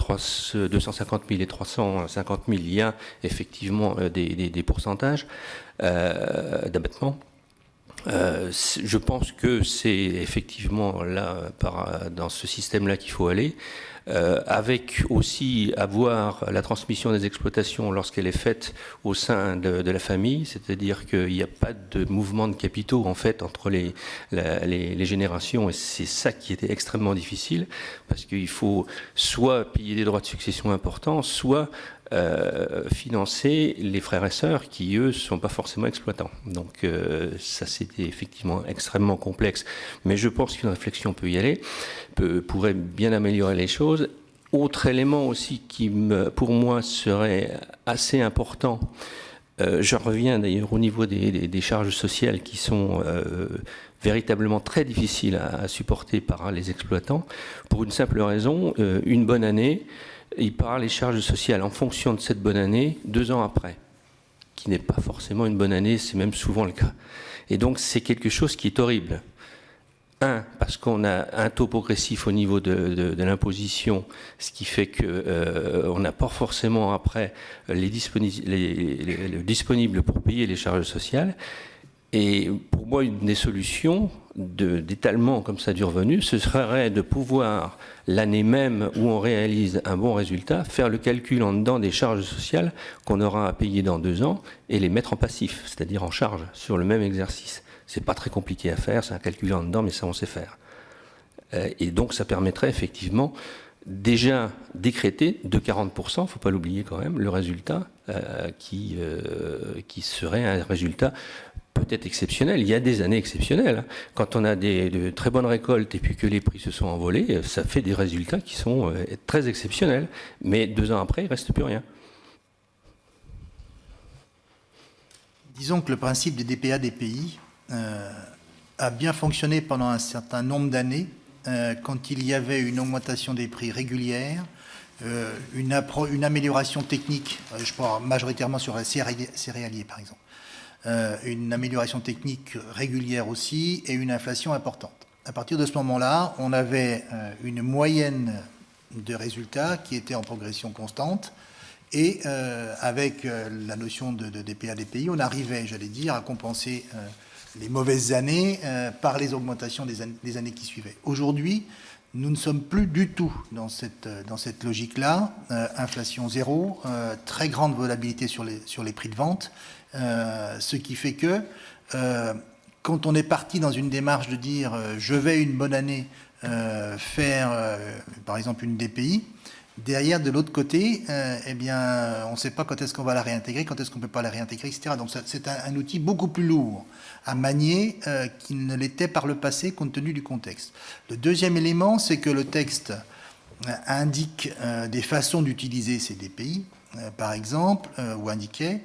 250 000 et 350 000, il y a effectivement des pourcentages d'abattement. Je pense que c'est effectivement là, dans ce système-là qu'il faut aller. Avec aussi avoir la transmission des exploitations lorsqu'elle est faite au sein de la famille, c'est-à-dire qu'il n'y a pas de mouvement de capitaux en fait entre les générations, et c'est ça qui était extrêmement difficile, parce qu'il faut soit payer des droits de succession importants, soit financer les frères et sœurs qui, eux, ne sont pas forcément exploitants. Donc ça, c'était effectivement extrêmement complexe. Mais je pense qu'une réflexion peut y aller, pourrait bien améliorer les choses. Autre élément aussi qui, pour moi, serait assez important, je reviens d'ailleurs au niveau des charges sociales qui sont véritablement très difficiles à supporter par les exploitants, pour une simple raison, une bonne année, il part les charges sociales en fonction de cette bonne année 2 ans après, qui n'est pas forcément une bonne année, c'est même souvent le cas. Et donc c'est quelque chose qui est horrible. Parce qu'on a un taux progressif au niveau de l'imposition, ce qui fait qu'on n'a pas forcément après le disponible pour payer les charges sociales. Et pour moi, une des solutions d'étalement comme ça du revenu, ce serait de pouvoir, l'année même où on réalise un bon résultat, faire le calcul en dedans des charges sociales qu'on aura à payer dans 2 ans et les mettre en passif, c'est-à-dire en charge sur le même exercice. C'est pas très compliqué à faire, c'est un calcul en dedans, mais ça on sait faire. Et donc ça permettrait effectivement déjà décréter de 40%, il ne faut pas l'oublier quand même, le résultat qui serait un résultat peut-être exceptionnel. Il y a des années exceptionnelles. Quand on a de très bonnes récoltes et puis que les prix se sont envolés, ça fait des résultats qui sont très exceptionnels. Mais 2 ans après, il ne reste plus rien. Disons que le principe des DPA DPI a bien fonctionné pendant un certain nombre d'années quand il y avait une augmentation des prix régulière, une amélioration technique, je parle majoritairement sur les céréaliers par exemple, une amélioration technique régulière aussi et une inflation importante. À partir de ce moment-là, on avait une moyenne de résultats qui était en progression constante et avec la notion de DPA DPI, on arrivait, j'allais dire, à compenser les mauvaises années par les augmentations des années qui suivaient. Aujourd'hui, nous ne sommes plus du tout dans cette logique-là. Inflation zéro, très grande volatilité sur les prix de vente, ce qui fait que quand on est parti dans une démarche de dire je vais une bonne année faire par exemple une DPI, derrière de l'autre côté, eh bien, on ne sait pas quand est-ce qu'on va la réintégrer, quand est-ce qu'on ne peut pas la réintégrer, etc. Donc c'est un outil beaucoup plus lourd à manier qu'il ne l'était par le passé compte tenu du contexte. Le deuxième élément, c'est que le texte indique des façons d'utiliser ces DPI, par exemple, ou indiquait,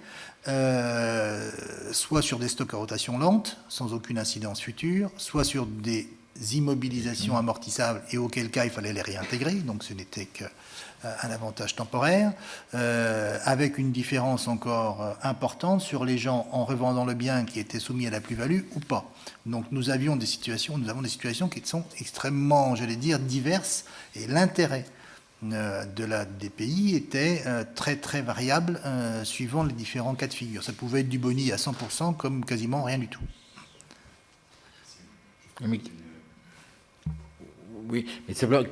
soit sur des stocks à rotation lente, sans aucune incidence future, soit sur des immobilisations amortissables, et auquel cas il fallait les réintégrer, donc ce n'était qu'un avantage temporaire, avec une différence encore importante sur les gens en revendant le bien qui étaient soumis à la plus-value ou pas. Donc nous avons des situations qui sont extrêmement, j'allais dire, diverses, et l'intérêt de la DPI était très très variable suivant les différents cas de figure. Ça pouvait être du boni à 100% comme quasiment rien du tout. Oui, mais simplement,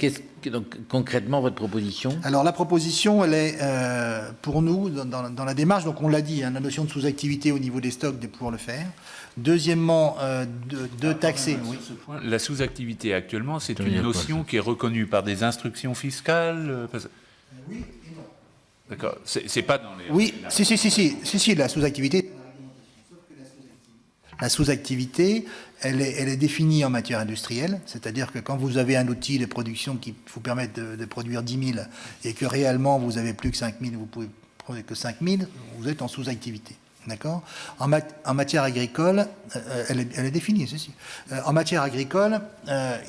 donc, concrètement, votre proposition? Alors, la proposition, elle est, pour nous, dans la démarche, donc on l'a dit, hein, la notion de sous-activité au niveau des stocks, de pouvoir le faire. Deuxièmement, de taxer... Oui. La sous-activité, actuellement, c'est une notion qui est reconnue par des instructions fiscales Oui et non. D'accord. C'est pas dans les... Oui, si, la sous-activité... La sous-activité, elle est définie en matière industrielle, c'est-à-dire que quand vous avez un outil de production qui vous permet de produire 10 000 et que réellement vous avez plus que 5 000, vous pouvez produire que 5 000, vous êtes en sous-activité. D'accord ? En matière agricole, elle est définie, ceci. En matière agricole,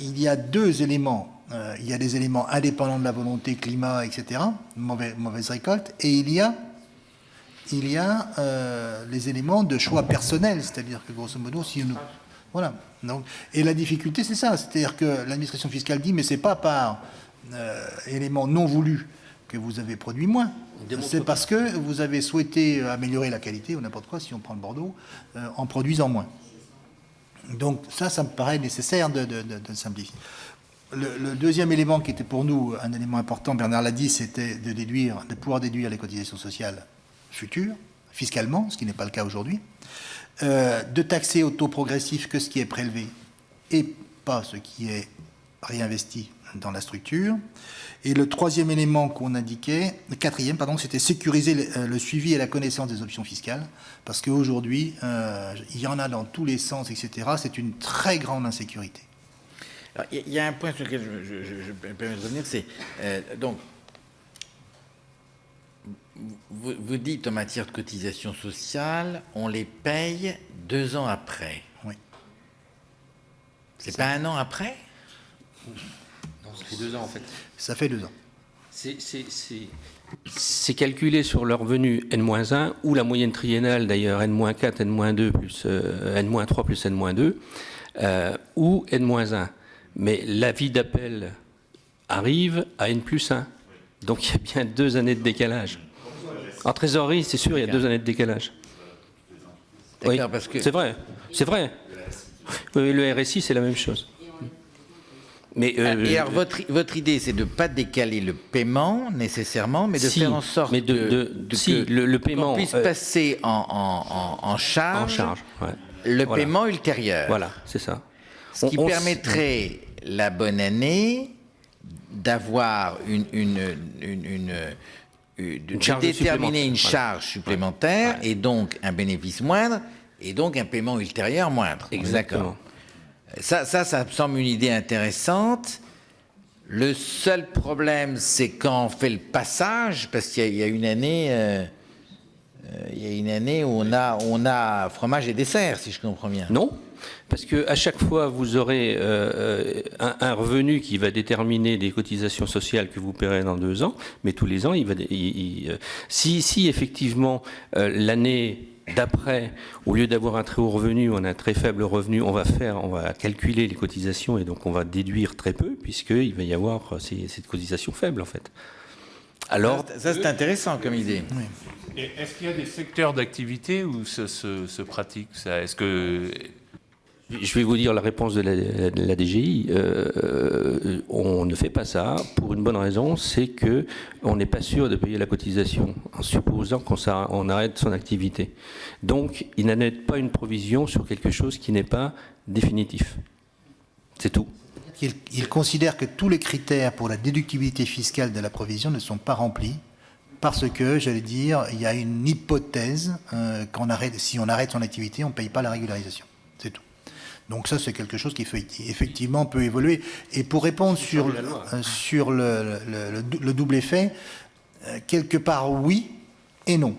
il y a deux éléments. Il y a des éléments indépendants de la volonté, climat, etc., mauvaise récolte, et il y a les éléments de choix personnel, c'est-à-dire que grosso modo, si nous... Voilà. Donc, et la difficulté, c'est ça, c'est-à-dire que l'administration fiscale dit, mais c'est pas par élément non voulu que vous avez produit moins, c'est parce que vous avez souhaité améliorer la qualité, ou n'importe quoi, si on prend le Bordeaux, en produisant moins. Donc ça me paraît nécessaire de simplifier. Le deuxième élément qui était pour nous un élément important, Bernard l'a dit, c'était de pouvoir déduire les cotisations sociales futures, fiscalement, ce qui n'est pas le cas aujourd'hui, de taxer au taux progressif que ce qui est prélevé et pas ce qui est réinvesti dans la structure. Et le troisième élément qu'on indiquait, le quatrième, pardon, c'était sécuriser le suivi et la connaissance des options fiscales, parce qu'aujourd'hui, il y en a dans tous les sens, etc. C'est une très grande insécurité. Alors, il y a un point sur lequel je me permets de revenir, c'est donc vous dites en matière de cotisation sociale, on les paye 2 ans après. Oui. C'est pas 1 an après? Non, ça fait 2 ans en fait. Ça fait 2 ans. C'est calculé sur le revenu N-1 ou la moyenne triennale d'ailleurs N-4, N-2 plus N-3 plus N-2 ou N-1. Mais l'avis d'appel arrive à N+1. Donc il y a bien 2 années de décalage. En trésorerie, c'est sûr, il y a 2 années de décalage. Oui, parce que... c'est vrai. Oui, le RSI, c'est la même chose. Mais, et alors, votre idée, c'est de ne pas décaler le paiement nécessairement, mais de faire en sorte le paiement qu'on puisse passer en charge, ouais. Le paiement ultérieur. Voilà, c'est ça. Ce qui permettrait la bonne année d'avoir de déterminer une charge supplémentaire et donc un bénéfice moindre et donc un paiement ultérieur moindre. Exactement. Ça me semble une idée intéressante. Le seul problème, c'est quand on fait le passage, parce qu'il y a une année, où on a fromage et dessert, si je comprends bien. Non, parce qu'à chaque fois, vous aurez un revenu qui va déterminer des cotisations sociales que vous paierez dans 2 ans, mais tous les ans, si effectivement l'année d'après, au lieu d'avoir un très haut revenu, on a un très faible revenu, on va calculer les cotisations et donc on va déduire très peu, puisqu'il va y avoir cette cotisation faible en fait. Alors, ça c'est intéressant comme idée. Oui. Et est-ce qu'il y a des secteurs d'activité où se pratique ça? Est-ce que... Je vais vous dire la réponse de la DGI. On ne fait pas ça pour une bonne raison, c'est que on n'est pas sûr de payer la cotisation en supposant qu'on arrête son activité. Donc, il n'annonce pas une provision sur quelque chose qui n'est pas définitif. C'est tout. Il considère que tous les critères pour la déductibilité fiscale de la provision ne sont pas remplis parce que, j'allais dire, il y a une hypothèse si on arrête son activité, on ne paye pas la régularisation. C'est tout. Donc ça, c'est quelque chose qui effectivement peut évoluer. Et pour répondre sur le double effet, quelque part oui et non.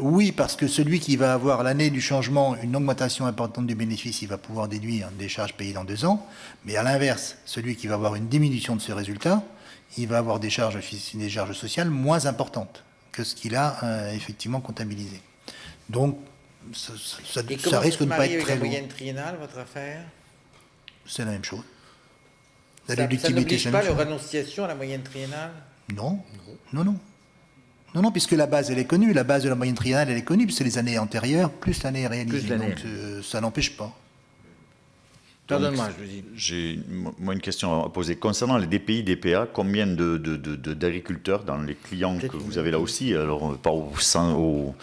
Oui, parce que celui qui va avoir l'année du changement une augmentation importante du bénéfice, il va pouvoir déduire des charges payées dans 2 ans. Mais à l'inverse, celui qui va avoir une diminution de ses résultats, il va avoir des charges sociales moins importantes que ce qu'il a effectivement comptabilisé. Donc, ça risque de ne pas être très lourd. La moyenne triennale, votre affaire? C'est la même chose. Ça n'oblige pas la renonciation à la moyenne triennale? Non, puisque la base, elle est connue. La base de la moyenne triennale, elle est connue, puisque c'est les années antérieures, plus l'année réalisée. Donc, ça n'empêche pas. Pardonne-moi, je vous dis. J'ai moi une question à poser. Concernant les DPI, DPA, combien d'agriculteurs dans les clients que vous avez là aussi, alors pas au sein au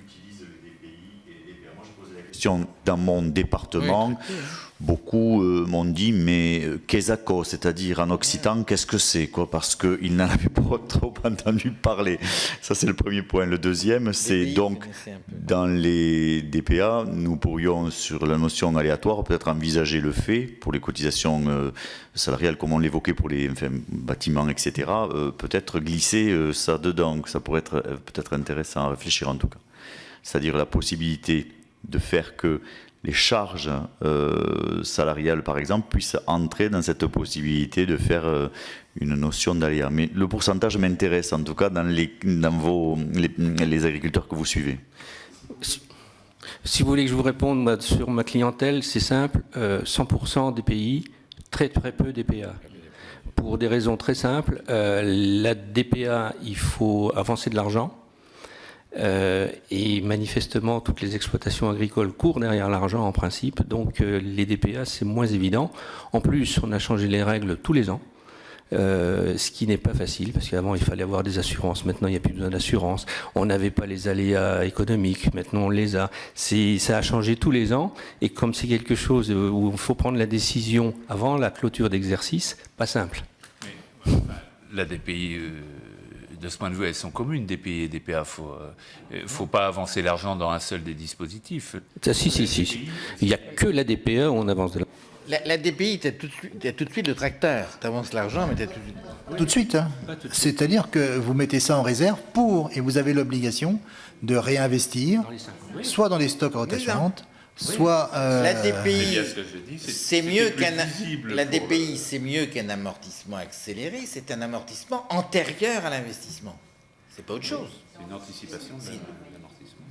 utilisent les DPI et les DPA. Moi, je posais la question dans mon département. Oui, beaucoup m'ont dit, mais Kesako, c'est-à-dire en occitan, qu'est-ce que c'est quoi? Parce qu'ils n'en avaient pas trop entendu parler. Ça, c'est le premier point. Le deuxième, c'est donc, dans les DPA, nous pourrions, sur la notion aléatoire, peut-être envisager le fait, pour les cotisations salariales, comme on l'évoquait pour les bâtiments, etc., peut-être glisser ça dedans. Ça pourrait être peut-être intéressant à réfléchir, en tout cas. C'est-à-dire la possibilité de faire que les charges salariales, par exemple, puissent entrer dans cette possibilité de faire une notion d'aléa. Mais le pourcentage m'intéresse, en tout cas, dans les agriculteurs que vous suivez. Si vous voulez que je vous réponde sur ma clientèle, c'est simple, 100% des pays, très très peu DPA. Pour des raisons très simples, la DPA, il faut avancer de l'argent. Et manifestement, toutes les exploitations agricoles courent derrière l'argent en principe, donc les DPA, c'est moins évident. En plus, on a changé les règles tous les ans, ce qui n'est pas facile, parce qu'avant, il fallait avoir des assurances. Maintenant, il n'y a plus besoin d'assurance. On n'avait pas les aléas économiques. Maintenant, on les a. Ça a changé tous les ans, et comme c'est quelque chose où il faut prendre la décision avant la clôture d'exercice, pas simple. Mais, la DPI... de ce point de vue, elles sont communes, DPI et DPA. Il ne faut pas avancer l'argent dans un seul des dispositifs. Si. Il n'y a que la DPA où on avance de l'argent. La DPI, tu as tout de suite le tracteur. Tu avances l'argent, mais tu as tout de suite... Tout de suite, hein. C'est-à-dire que vous mettez ça en réserve et vous avez l'obligation de réinvestir, soit dans les stocks à rotation lente, soit... La DPI, c'est mieux qu'un amortissement accéléré, c'est un amortissement antérieur à l'investissement. C'est pas autre chose. C'est une anticipation de l'amortissement.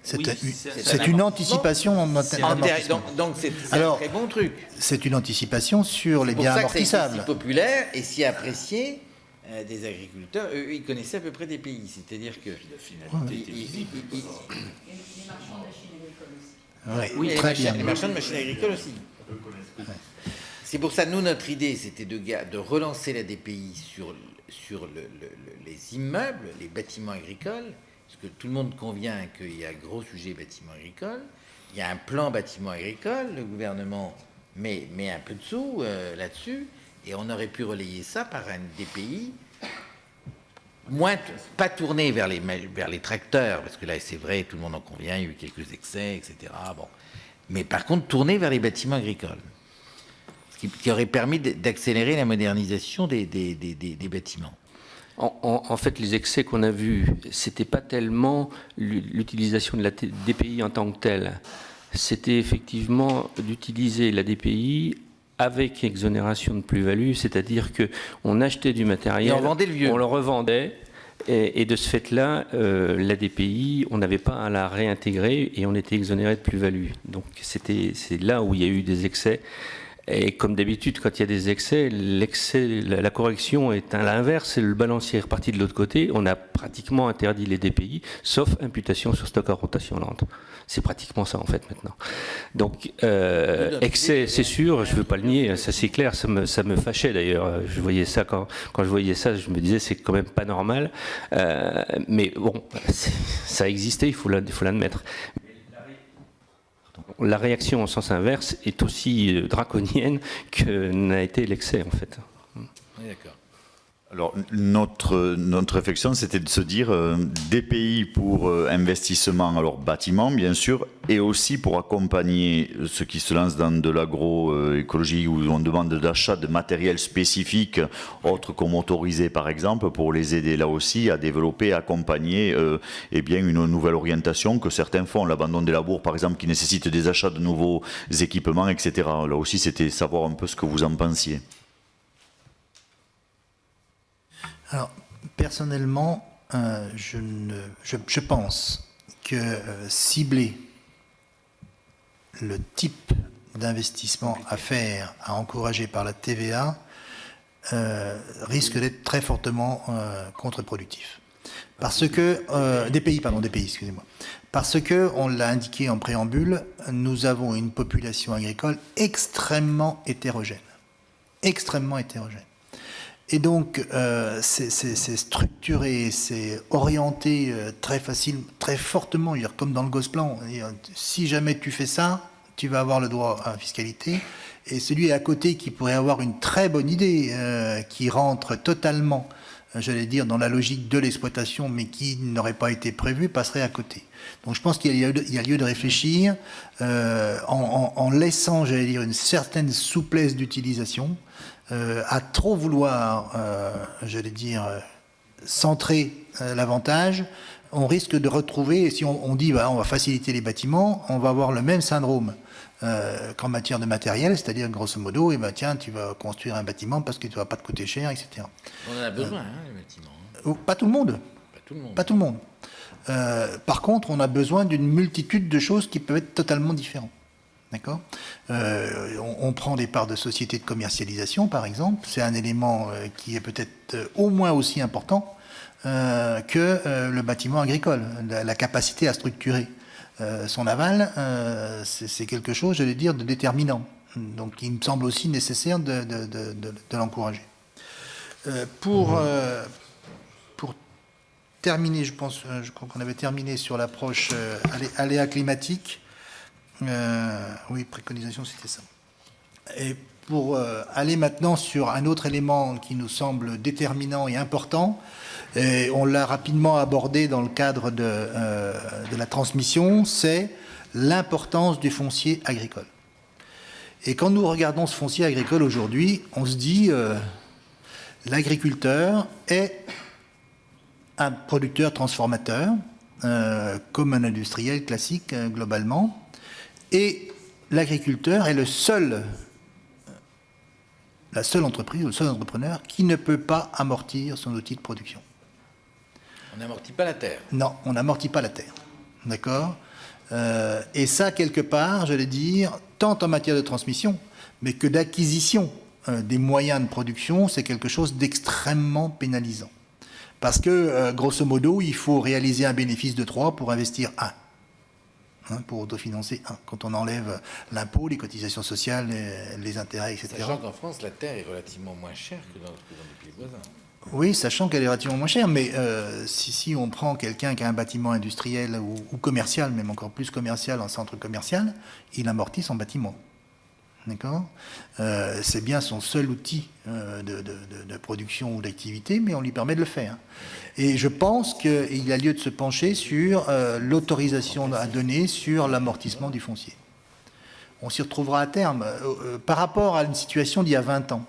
C'est une anticipation en amortissement. Donc c'est un très bon truc. C'est une anticipation sur les biens amortissables. C'est si populaire et si apprécié des agriculteurs. Eux, ils connaissaient à peu près des pays. C'est-à-dire que... Oui, très bien. Les marchands de machines agricoles aussi. C'est pour ça, nous, notre idée, c'était de relancer la DPI sur les immeubles, les bâtiments agricoles, parce que tout le monde convient qu'il y a un gros sujet bâtiment agricole. Il y a un plan bâtiment agricole, le gouvernement met un peu de sous là-dessus, et on aurait pu relayer ça par un DPI pas tourné vers les tracteurs, parce que là, c'est vrai, tout le monde en convient, il y a eu quelques excès, etc. Bon. Mais par contre, tourné vers les bâtiments agricoles, ce qui aurait permis d'accélérer la modernisation des bâtiments. En fait, les excès qu'on a vus, c'était pas tellement l'utilisation de la DPI en tant que telle. C'était effectivement d'utiliser la DPI avec exonération de plus-value, c'est-à-dire qu'on achetait du matériel, on vendait le vieux. On le revendait, et de ce fait-là, la DPI, on n'avait pas à la réintégrer et on était exonéré de plus-value. Donc c'est là où il y a eu des excès. Et comme d'habitude, quand il y a des excès, la correction est à l'inverse, le balancier est reparti de l'autre côté. On a pratiquement interdit les DPI, sauf imputation sur stock à rotation lente. C'est pratiquement ça, en fait, maintenant. Donc, excès, c'est sûr, je ne veux pas le nier, ça c'est clair, ça me fâchait d'ailleurs. Je voyais ça, quand je voyais ça, je me disais, c'est quand même pas normal. Mais bon, ça existait, il faut l'admettre. La réaction en sens inverse est aussi draconienne que n'a été l'excès, en fait. Oui, d'accord. Alors, notre réflexion, c'était de se dire DPI pour investissement, alors bâtiment, bien sûr, et aussi pour accompagner ceux qui se lancent dans de l'agroécologie où on demande d'achat de matériel spécifique, autre qu'au motorisé, par exemple, pour les aider là aussi à développer, à accompagner une nouvelle orientation que certains font, l'abandon des labours, par exemple, qui nécessite des achats de nouveaux équipements, etc. Là aussi, c'était savoir un peu ce que vous en pensiez. Alors, personnellement, je pense que cibler le type d'investissement à faire, à encourager par la TVA, risque d'être très fortement contre-productif. Parce que... des pays, excusez-moi. Parce que, on l'a indiqué en préambule, nous avons une population agricole extrêmement hétérogène. Extrêmement hétérogène. Et donc, c'est structuré, c'est orienté très facile, très fortement, comme dans le Gosplan. Si jamais tu fais ça, tu vas avoir le droit à la fiscalité. Et celui à côté qui pourrait avoir une très bonne idée, qui rentre totalement, j'allais dire, dans la logique de l'exploitation, mais qui n'aurait pas été prévu, passerait à côté. Donc je pense qu'il y a lieu de réfléchir en laissant, j'allais dire, une certaine souplesse d'utilisation. À trop vouloir, j'allais dire, centrer l'avantage, on risque de retrouver, si on dit on va faciliter les bâtiments, on va avoir le même syndrome qu'en matière de matériel, c'est-à-dire grosso modo, tiens, tu vas construire un bâtiment parce que tu ne va pas te coûter cher, etc. On en a besoin, les bâtiments. Pas tout le monde. Pas tout le monde. Par contre, on a besoin d'une multitude de choses qui peuvent être totalement différentes. D'accord ? On prend des parts de sociétés de commercialisation, par exemple. C'est un élément qui est peut-être au moins aussi important que le bâtiment agricole. La capacité à structurer son aval, c'est quelque chose, j'allais dire, de déterminant. Donc, il me semble aussi nécessaire de l'encourager. Pour terminer, je crois qu'on avait terminé sur l'approche aléa climatique. Oui, préconisation, c'était ça. Et pour aller maintenant sur un autre élément qui nous semble déterminant et important, et on l'a rapidement abordé dans le cadre de la transmission, c'est l'importance du foncier agricole. Et quand nous regardons ce foncier agricole aujourd'hui, on se dit l'agriculteur est un producteur transformateur, comme un industriel classique globalement. Et l'agriculteur est la seule entreprise ou le seul entrepreneur qui ne peut pas amortir son outil de production. On n'amortit pas la terre. Non, on n'amortit pas la terre. D'accord ? Et ça, quelque part, j'allais dire, tant en matière de transmission, mais que d'acquisition des moyens de production, c'est quelque chose d'extrêmement pénalisant. Parce que, grosso modo, il faut réaliser un bénéfice de 3 pour investir 1. Pour autofinancer 1. Quand on enlève l'impôt, les cotisations sociales, les intérêts, etc. Sachant qu'en France, la terre est relativement moins chère que dans les pays voisins. Oui, sachant qu'elle est relativement moins chère, mais si on prend quelqu'un qui a un bâtiment industriel ou commercial, même encore plus commercial, en centre commercial, il amortit son bâtiment. D'accord ? C'est bien son seul outil de production ou d'activité, mais on lui permet de le faire. Et je pense qu'il y a lieu de se pencher sur l'autorisation à donner sur l'amortissement du foncier. On s'y retrouvera à terme. Par rapport à une situation d'il y a 20 ans.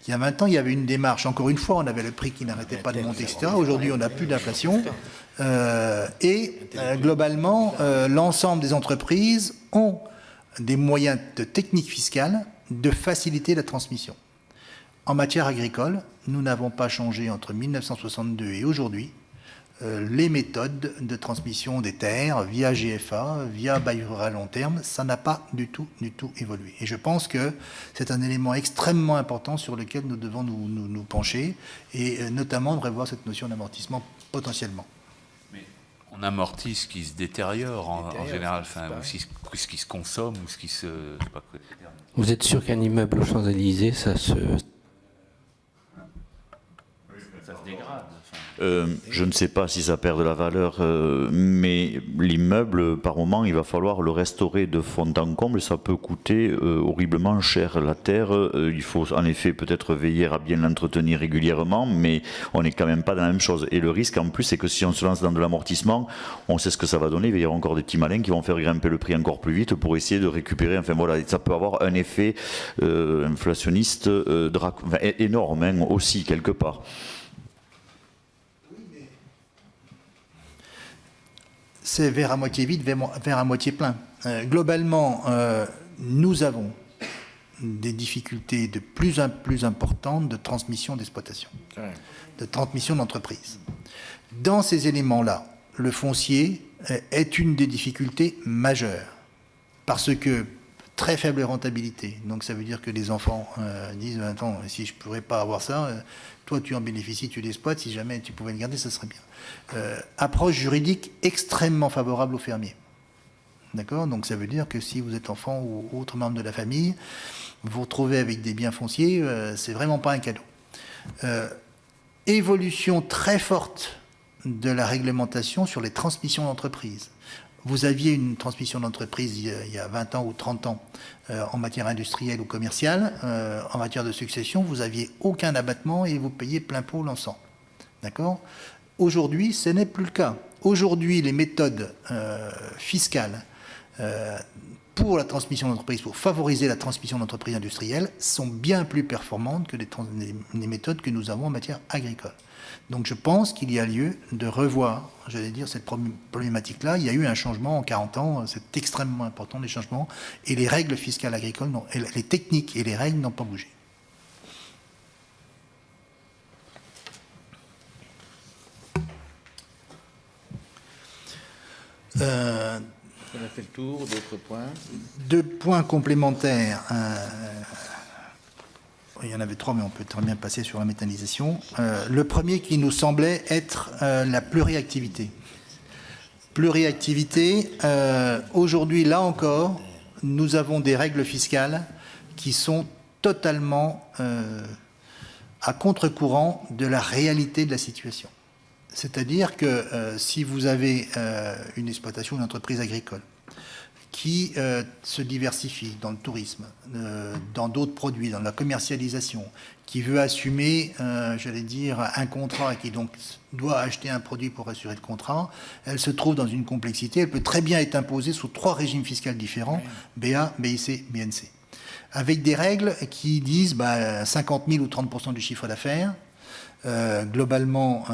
Il y a 20 ans, il y avait une démarche. Encore une fois, on avait le prix qui n'arrêtait pas de monter, etc. Aujourd'hui, on n'a plus d'inflation. Globalement, l'ensemble des entreprises ont des moyens de technique fiscale de faciliter la transmission. En matière agricole, nous n'avons pas changé entre 1962 et aujourd'hui les méthodes de transmission des terres via GFA, via bail rural long terme. Ça n'a pas du tout évolué. Et je pense que c'est un élément extrêmement important sur lequel nous devons nous pencher et notamment de revoir cette notion d'amortissement potentiellement. On amortit ce qui se détériore en général, ou ce qui se consomme, ou ce qui se... Vous êtes sûr qu'un immeuble aux Champs-Élysées, ça se dégrade. Je ne sais pas si ça perd de la valeur, mais l'immeuble, par moment, il va falloir le restaurer de fond en comble. Ça peut coûter horriblement cher. La terre, il faut en effet peut-être veiller à bien l'entretenir régulièrement, mais on n'est quand même pas dans la même chose. Et le risque en plus, c'est que si on se lance dans de l'amortissement, on sait ce que ça va donner. Il va y avoir encore des petits malins qui vont faire grimper le prix encore plus vite pour essayer de récupérer. Enfin voilà, ça peut avoir un effet inflationniste énorme aussi quelque part. C'est verre à moitié vide, verre à moitié plein. Globalement, nous avons des difficultés de plus en plus importantes de transmission d'exploitation, de transmission d'entreprise. Dans ces éléments-là, le foncier est une des difficultés majeures, parce que très faible rentabilité. Donc ça veut dire que les enfants disent attends, si je ne pourrais pas avoir ça, toi tu en bénéficies, tu l'exploites, si jamais tu pouvais le garder, ça serait bien. Approche juridique extrêmement favorable aux fermiers. D'accord ? Donc ça veut dire que si vous êtes enfant ou autre membre de la famille, vous vous retrouvez avec des biens fonciers, c'est vraiment pas un cadeau. Évolution très forte de la réglementation sur les transmissions d'entreprise. Vous aviez une transmission d'entreprise il y a 20 ans ou 30 ans en matière industrielle ou commerciale. En matière de succession, vous n'aviez aucun abattement et vous payiez plein pot l'ensemble. D'accord ? Aujourd'hui, ce n'est plus le cas. Aujourd'hui, les méthodes fiscales pour la transmission d'entreprise, pour favoriser la transmission d'entreprise industrielle, sont bien plus performantes que les méthodes que nous avons en matière agricole. Donc je pense qu'il y a lieu de revoir, j'allais dire, cette problématique-là. Il y a eu un changement en 40 ans, c'est extrêmement important, les changements, et les règles fiscales agricoles, les techniques et les règles n'ont pas bougé. On a fait le tour, d'autres points. 2 points complémentaires. Il y en avait 3, mais on peut très bien passer sur la méthanisation. Le premier qui nous semblait être la pluriactivité. Pluriactivité, aujourd'hui, là encore, nous avons des règles fiscales qui sont totalement à contre-courant de la réalité de la situation. C'est-à-dire que si vous avez une exploitation, une entreprise agricole, qui se diversifie dans le tourisme, dans d'autres produits, dans la commercialisation, qui veut assumer, j'allais dire, un contrat et qui donc doit acheter un produit pour assurer le contrat, elle se trouve dans une complexité. Elle peut très bien être imposée sous 3 régimes fiscaux différents, BA, BIC, BNC, avec des règles qui disent 50 000 ou 30% du chiffre d'affaires. Globalement,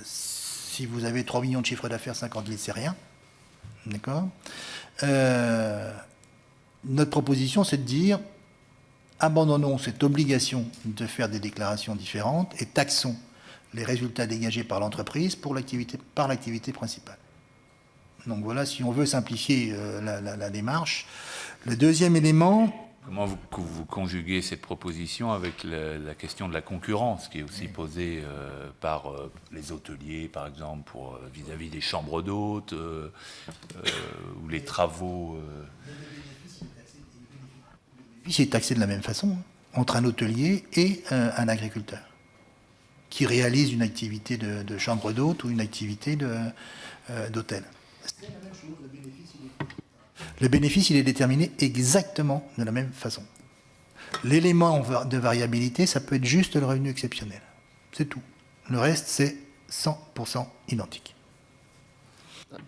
si vous avez 3 millions de chiffre d'affaires, 50 000, c'est rien. D'accord ? Notre proposition, c'est de dire abandonnons cette obligation de faire des déclarations différentes et taxons les résultats dégagés par l'entreprise par l'activité principale. Donc voilà, si on veut simplifier la démarche. Le deuxième élément... Comment vous conjuguez cette proposition avec la question de la concurrence qui est aussi posée par les hôteliers, par exemple, vis-à-vis des chambres d'hôtes ou les travaux Le bénéfice est taxé de la même façon entre un hôtelier et un agriculteur qui réalise une activité de chambre d'hôtes ou une activité d'hôtel. C'est la même chose, le bénéfice, il est déterminé exactement de la même façon. L'élément de variabilité, ça peut être juste le revenu exceptionnel. C'est tout. Le reste, c'est 100% identique.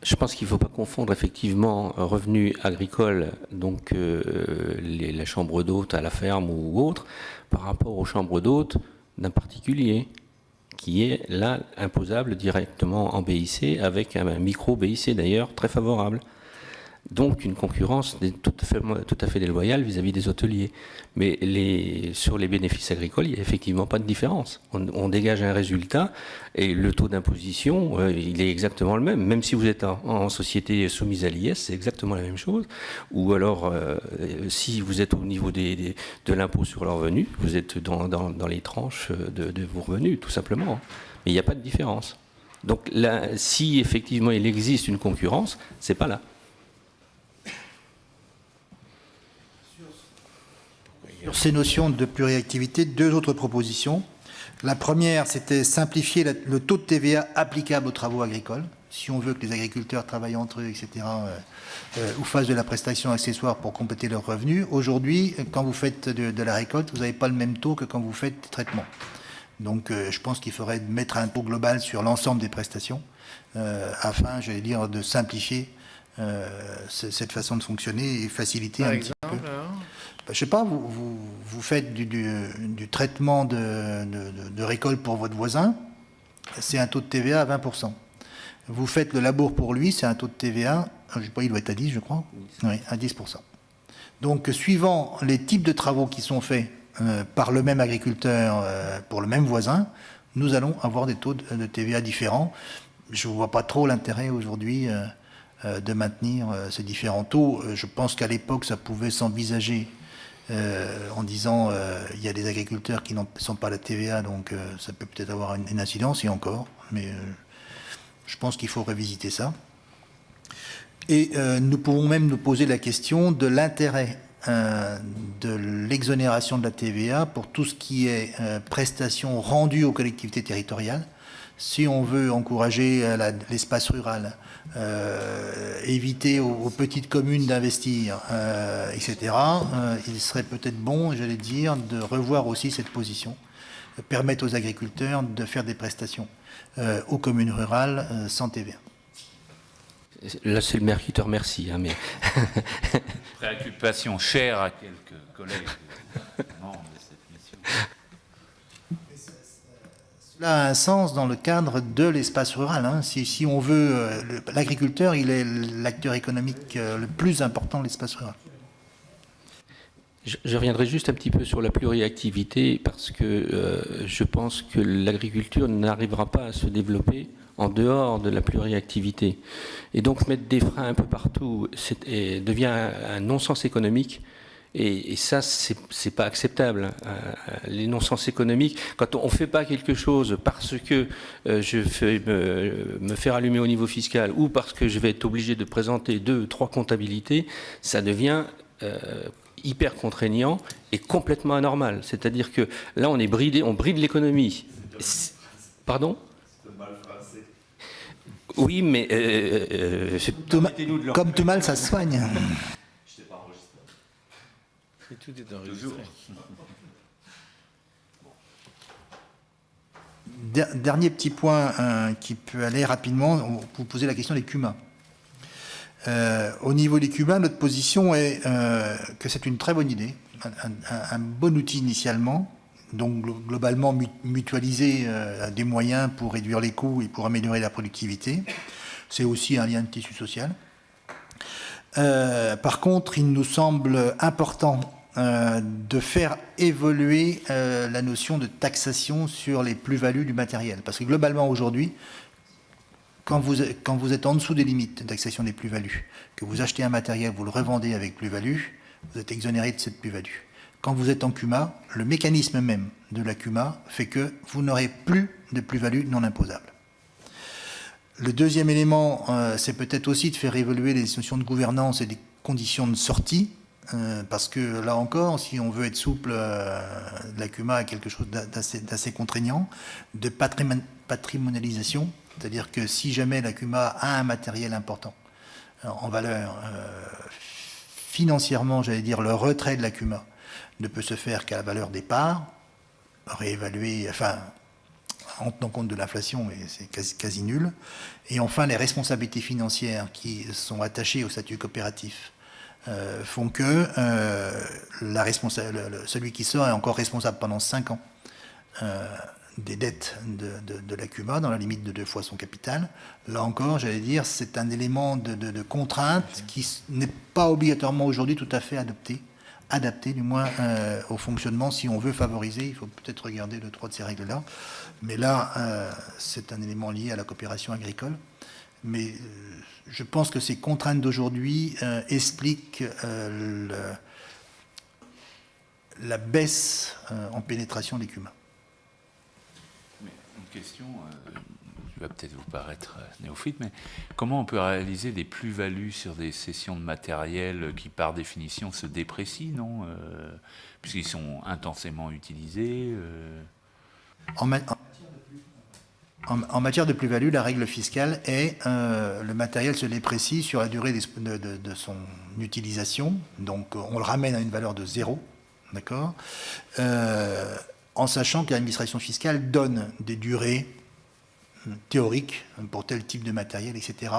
Je pense qu'il ne faut pas confondre effectivement revenu agricole, donc la chambre d'hôte à la ferme ou autre, par rapport aux chambres d'hôte d'un particulier, qui est là imposable directement en BIC, avec un micro-BIC d'ailleurs très favorable. Donc une concurrence tout à fait déloyale vis-à-vis des hôteliers. Mais sur les bénéfices agricoles, il n'y a effectivement pas de différence. On dégage un résultat et le taux d'imposition, il est exactement le même. Même si vous êtes en société soumise à l'IS, c'est exactement la même chose. Ou alors, si vous êtes au niveau de l'impôt sur le revenu, vous êtes dans les tranches de vos revenus, tout simplement. Mais il n'y a pas de différence. Donc là, si effectivement il existe une concurrence, c'est pas là. Sur ces notions de pluriactivité, 2 autres propositions. La première, c'était simplifier le taux de TVA applicable aux travaux agricoles. Si on veut que les agriculteurs travaillent entre eux, etc., ou fassent de la prestation accessoire pour compléter leurs revenus. Aujourd'hui, quand vous faites de la récolte, vous n'avez pas le même taux que quand vous faites des traitements. Donc je pense qu'il faudrait mettre un taux global sur l'ensemble des prestations, afin, j'allais dire, de simplifier cette façon de fonctionner et faciliter un petit peu. Je ne sais pas, vous faites du traitement de récolte pour votre voisin, c'est un taux de TVA à 20%. Vous faites le labour pour lui, c'est un taux de TVA, je ne sais pas, il doit être à 10, je crois. Oui, à 10%. Donc, suivant les types de travaux qui sont faits par le même agriculteur pour le même voisin, nous allons avoir des taux de TVA différents. Je ne vois pas trop l'intérêt aujourd'hui de maintenir ces différents taux. Je pense qu'à l'époque, ça pouvait s'envisager en disant il y a des agriculteurs qui n'en sont pas à la TVA, donc ça peut peut-être avoir une incidence, et encore, mais je pense qu'il faut revisiter ça. Et nous pouvons même nous poser la question de l'intérêt de l'exonération de la TVA pour tout ce qui est prestations rendues aux collectivités territoriales. Si on veut encourager l'espace rural, éviter aux petites communes d'investir, etc., il serait peut-être bon, j'allais dire, de revoir aussi cette position, permettre aux agriculteurs de faire des prestations aux communes rurales sans TVA. Là, c'est le maire qui te remercie. Mais... Préoccupation chère à quelques collègues membres de cette mission. Cela a un sens dans le cadre de l'espace rural. Si on veut, l'agriculteur, il est l'acteur économique le plus important de l'espace rural. Je reviendrai juste un petit peu sur la pluriactivité parce que je pense que l'agriculture n'arrivera pas à se développer en dehors de la pluriactivité. Et donc mettre des freins un peu partout devient un non-sens économique. Et ça, c'est pas acceptable. Les non-sens économiques, quand on ne fait pas quelque chose parce que je vais me faire allumer au niveau fiscal ou parce que je vais être obligé de présenter 2, 3 comptabilités, ça devient hyper contraignant et complètement anormal. C'est-à-dire que là, on est bridé, on bride l'économie. Pardon ? Oui, mais... comme tout mal, ça se soigne. Tout est enregistré. Dernier petit point qui peut aller rapidement, vous posez la question des CUMA. Au niveau des CUMA, notre position est que c'est une très bonne idée, un bon outil initialement, donc globalement mutualiser des moyens pour réduire les coûts et pour améliorer la productivité. C'est aussi un lien de tissu social. Par contre, il nous semble important de faire évoluer la notion de taxation sur les plus-values du matériel. Parce que globalement, aujourd'hui, quand vous êtes en dessous des limites de taxation des plus-values, que vous achetez un matériel, vous le revendez avec plus-value, vous êtes exonéré de cette plus-value. Quand vous êtes en CUMA, le mécanisme même de la CUMA fait que vous n'aurez plus de plus-value non imposable. Le deuxième élément, c'est peut-être aussi de faire évoluer les notions de gouvernance et des conditions de sortie, parce que là encore, si on veut être souple, la CUMA a quelque chose d'assez contraignant, de patrimonialisation, c'est-à-dire que si jamais la CUMA a un matériel important en valeur, financièrement, j'allais dire, le retrait de la CUMA ne peut se faire qu'à la valeur des parts, réévaluer, enfin, en tenant compte de l'inflation, et c'est quasi nul. Et enfin, les responsabilités financières qui sont attachées au statut coopératif font que celui qui sort est encore responsable pendant 5 ans des dettes de la CUMA, dans la limite de 2 fois son capital. Là encore, j'allais dire, c'est un élément de contrainte qui n'est pas obligatoirement aujourd'hui tout à fait adapté du moins au fonctionnement. Si on veut favoriser, il faut peut-être regarder 2-3 de ces règles-là. Mais là, c'est un élément lié à la coopération agricole. Mais je pense que ces contraintes d'aujourd'hui expliquent la baisse en pénétration des CUMA. Une question qui va peut-être vous paraître néophyte, mais comment on peut réaliser des plus-values sur des cessions de matériel qui, par définition, se déprécient, non puisqu'ils sont intensément utilisés En matière de plus-value, la règle fiscale est le matériel se déprécie sur la durée de son utilisation, donc on le ramène à une valeur de 0, d'accord, en sachant que l'administration fiscale donne des durées théoriques pour tel type de matériel, etc.,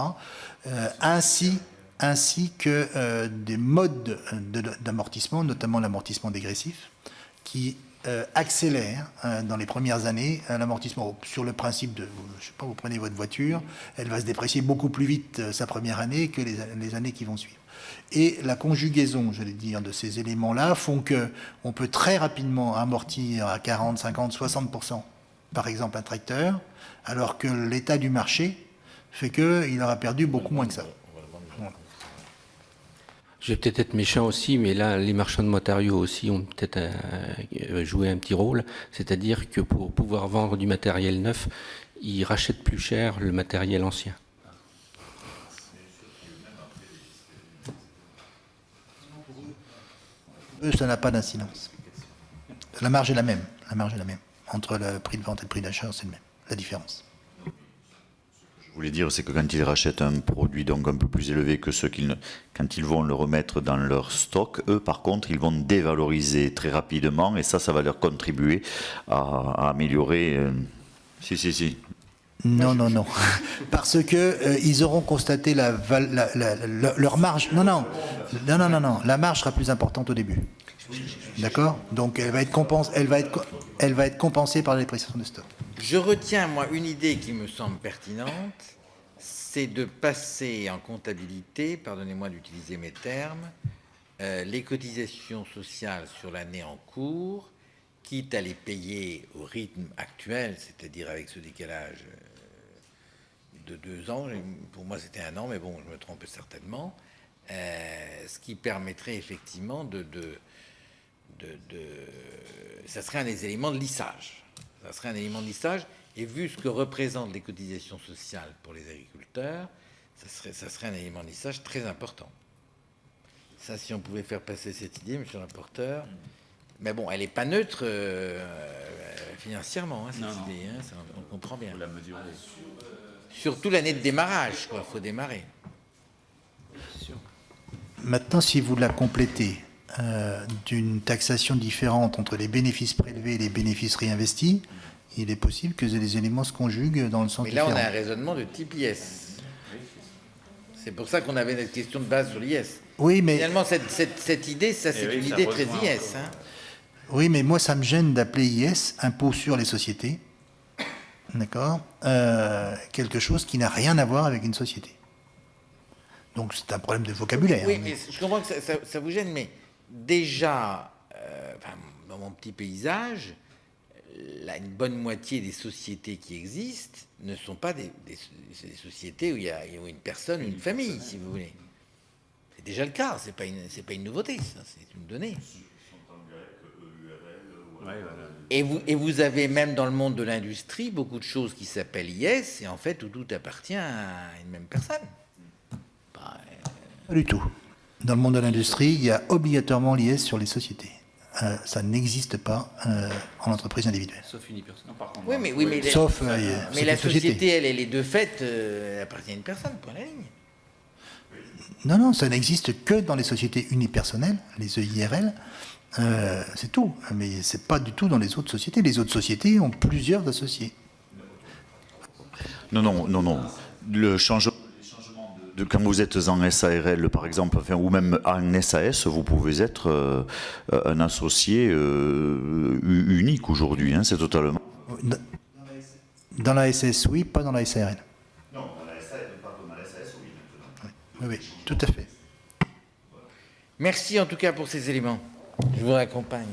ainsi que des modes d'amortissement, notamment l'amortissement dégressif, qui accélère dans les premières années l'amortissement sur le principe de, je sais pas, vous prenez votre voiture, elle va se déprécier beaucoup plus vite sa première année que les années qui vont suivre. Et la conjugaison, j'allais dire, de ces éléments-là font que on peut très rapidement amortir à 40, 50, 60%, par exemple, un tracteur, alors que l'état du marché fait qu'il aura perdu beaucoup moins que ça. Voilà. Je vais peut-être être méchant aussi, mais là, les marchands de matériaux aussi ont peut-être joué un petit rôle. C'est-à-dire que pour pouvoir vendre du matériel neuf, ils rachètent plus cher le matériel ancien. Eux, ça n'a pas d'incidence. La marge est la même. La marge est la même. Entre le prix de vente et le prix d'achat, c'est le même. La différence. Je voulais dire, c'est que quand ils rachètent un produit donc un peu plus élevé que ceux quand ils vont le remettre dans leur stock, eux, par contre, ils vont dévaloriser très rapidement et ça va leur contribuer à améliorer. Si. Non. Parce que ils auront constaté leur marge. Non. La marge sera plus importante au début. D'accord ? Donc elle va être compensée par la dépréciation de stock. Je retiens, moi, une idée qui me semble pertinente, c'est de passer en comptabilité, pardonnez-moi d'utiliser mes termes, les cotisations sociales sur l'année en cours, quitte à les payer au rythme actuel, c'est-à-dire avec ce décalage de 2 ans. Pour moi, c'était 1 an, mais bon, je me trompe certainement. Ce qui permettrait effectivement ça serait un des éléments de lissage. Ça serait un élément de lissage, et vu ce que représentent les cotisations sociales pour les agriculteurs, ça serait un élément de lissage très important. Ça, si on pouvait faire passer cette idée, monsieur le rapporteur. Mais bon, elle n'est pas neutre financièrement, cette idée, ça, on comprend bien. Faut la mesurer. Surtout l'année de démarrage, quoi. Faut démarrer. Maintenant, si vous la complétez d'une taxation différente entre les bénéfices prélevés et les bénéfices réinvestis, il est possible que les éléments se conjuguent dans le sens différent. Mais là, on a un raisonnement de type IS. C'est pour ça qu'on avait notre question de base sur l'IS. Oui, mais... Finalement, cette idée, ça, c'est une idée très IS. Oui, mais moi, ça me gêne d'appeler IS impôt sur les sociétés. D'accord ? Quelque chose qui n'a rien à voir avec une société. Donc, c'est un problème de vocabulaire. Oui, mais je comprends que ça vous gêne, mais déjà, dans mon petit paysage, une bonne moitié des sociétés qui existent ne sont pas des sociétés où il y a une personne, une famille, si vous voulez. C'est déjà le cas, c'est pas une nouveauté, ça, c'est une donnée. Et vous avez même dans le monde de l'industrie beaucoup de choses qui s'appellent IS, et en fait où tout appartient à une même personne. Pas du tout. Dans le monde de l'industrie, il y a obligatoirement l'IS sur les sociétés. Ça n'existe pas en entreprise individuelle. Sauf unipersonnelle. Oui, mais sauf mais la société, elle est de fait, elle appartient à une personne, point la ligne. Non, ça n'existe que dans les sociétés unipersonnelles, les EIRL. C'est tout. Mais c'est pas du tout dans les autres sociétés. Les autres sociétés ont plusieurs associés. Non. Le changement quand vous êtes en SARL, par exemple, ou même en SAS, vous pouvez être un associé unique aujourd'hui. C'est totalement... Dans la SS, oui, pas dans la SARL. Non, dans la SAS, oui, maintenant. Oui, tout à fait. Merci en tout cas pour ces éléments. Je vous raccompagne.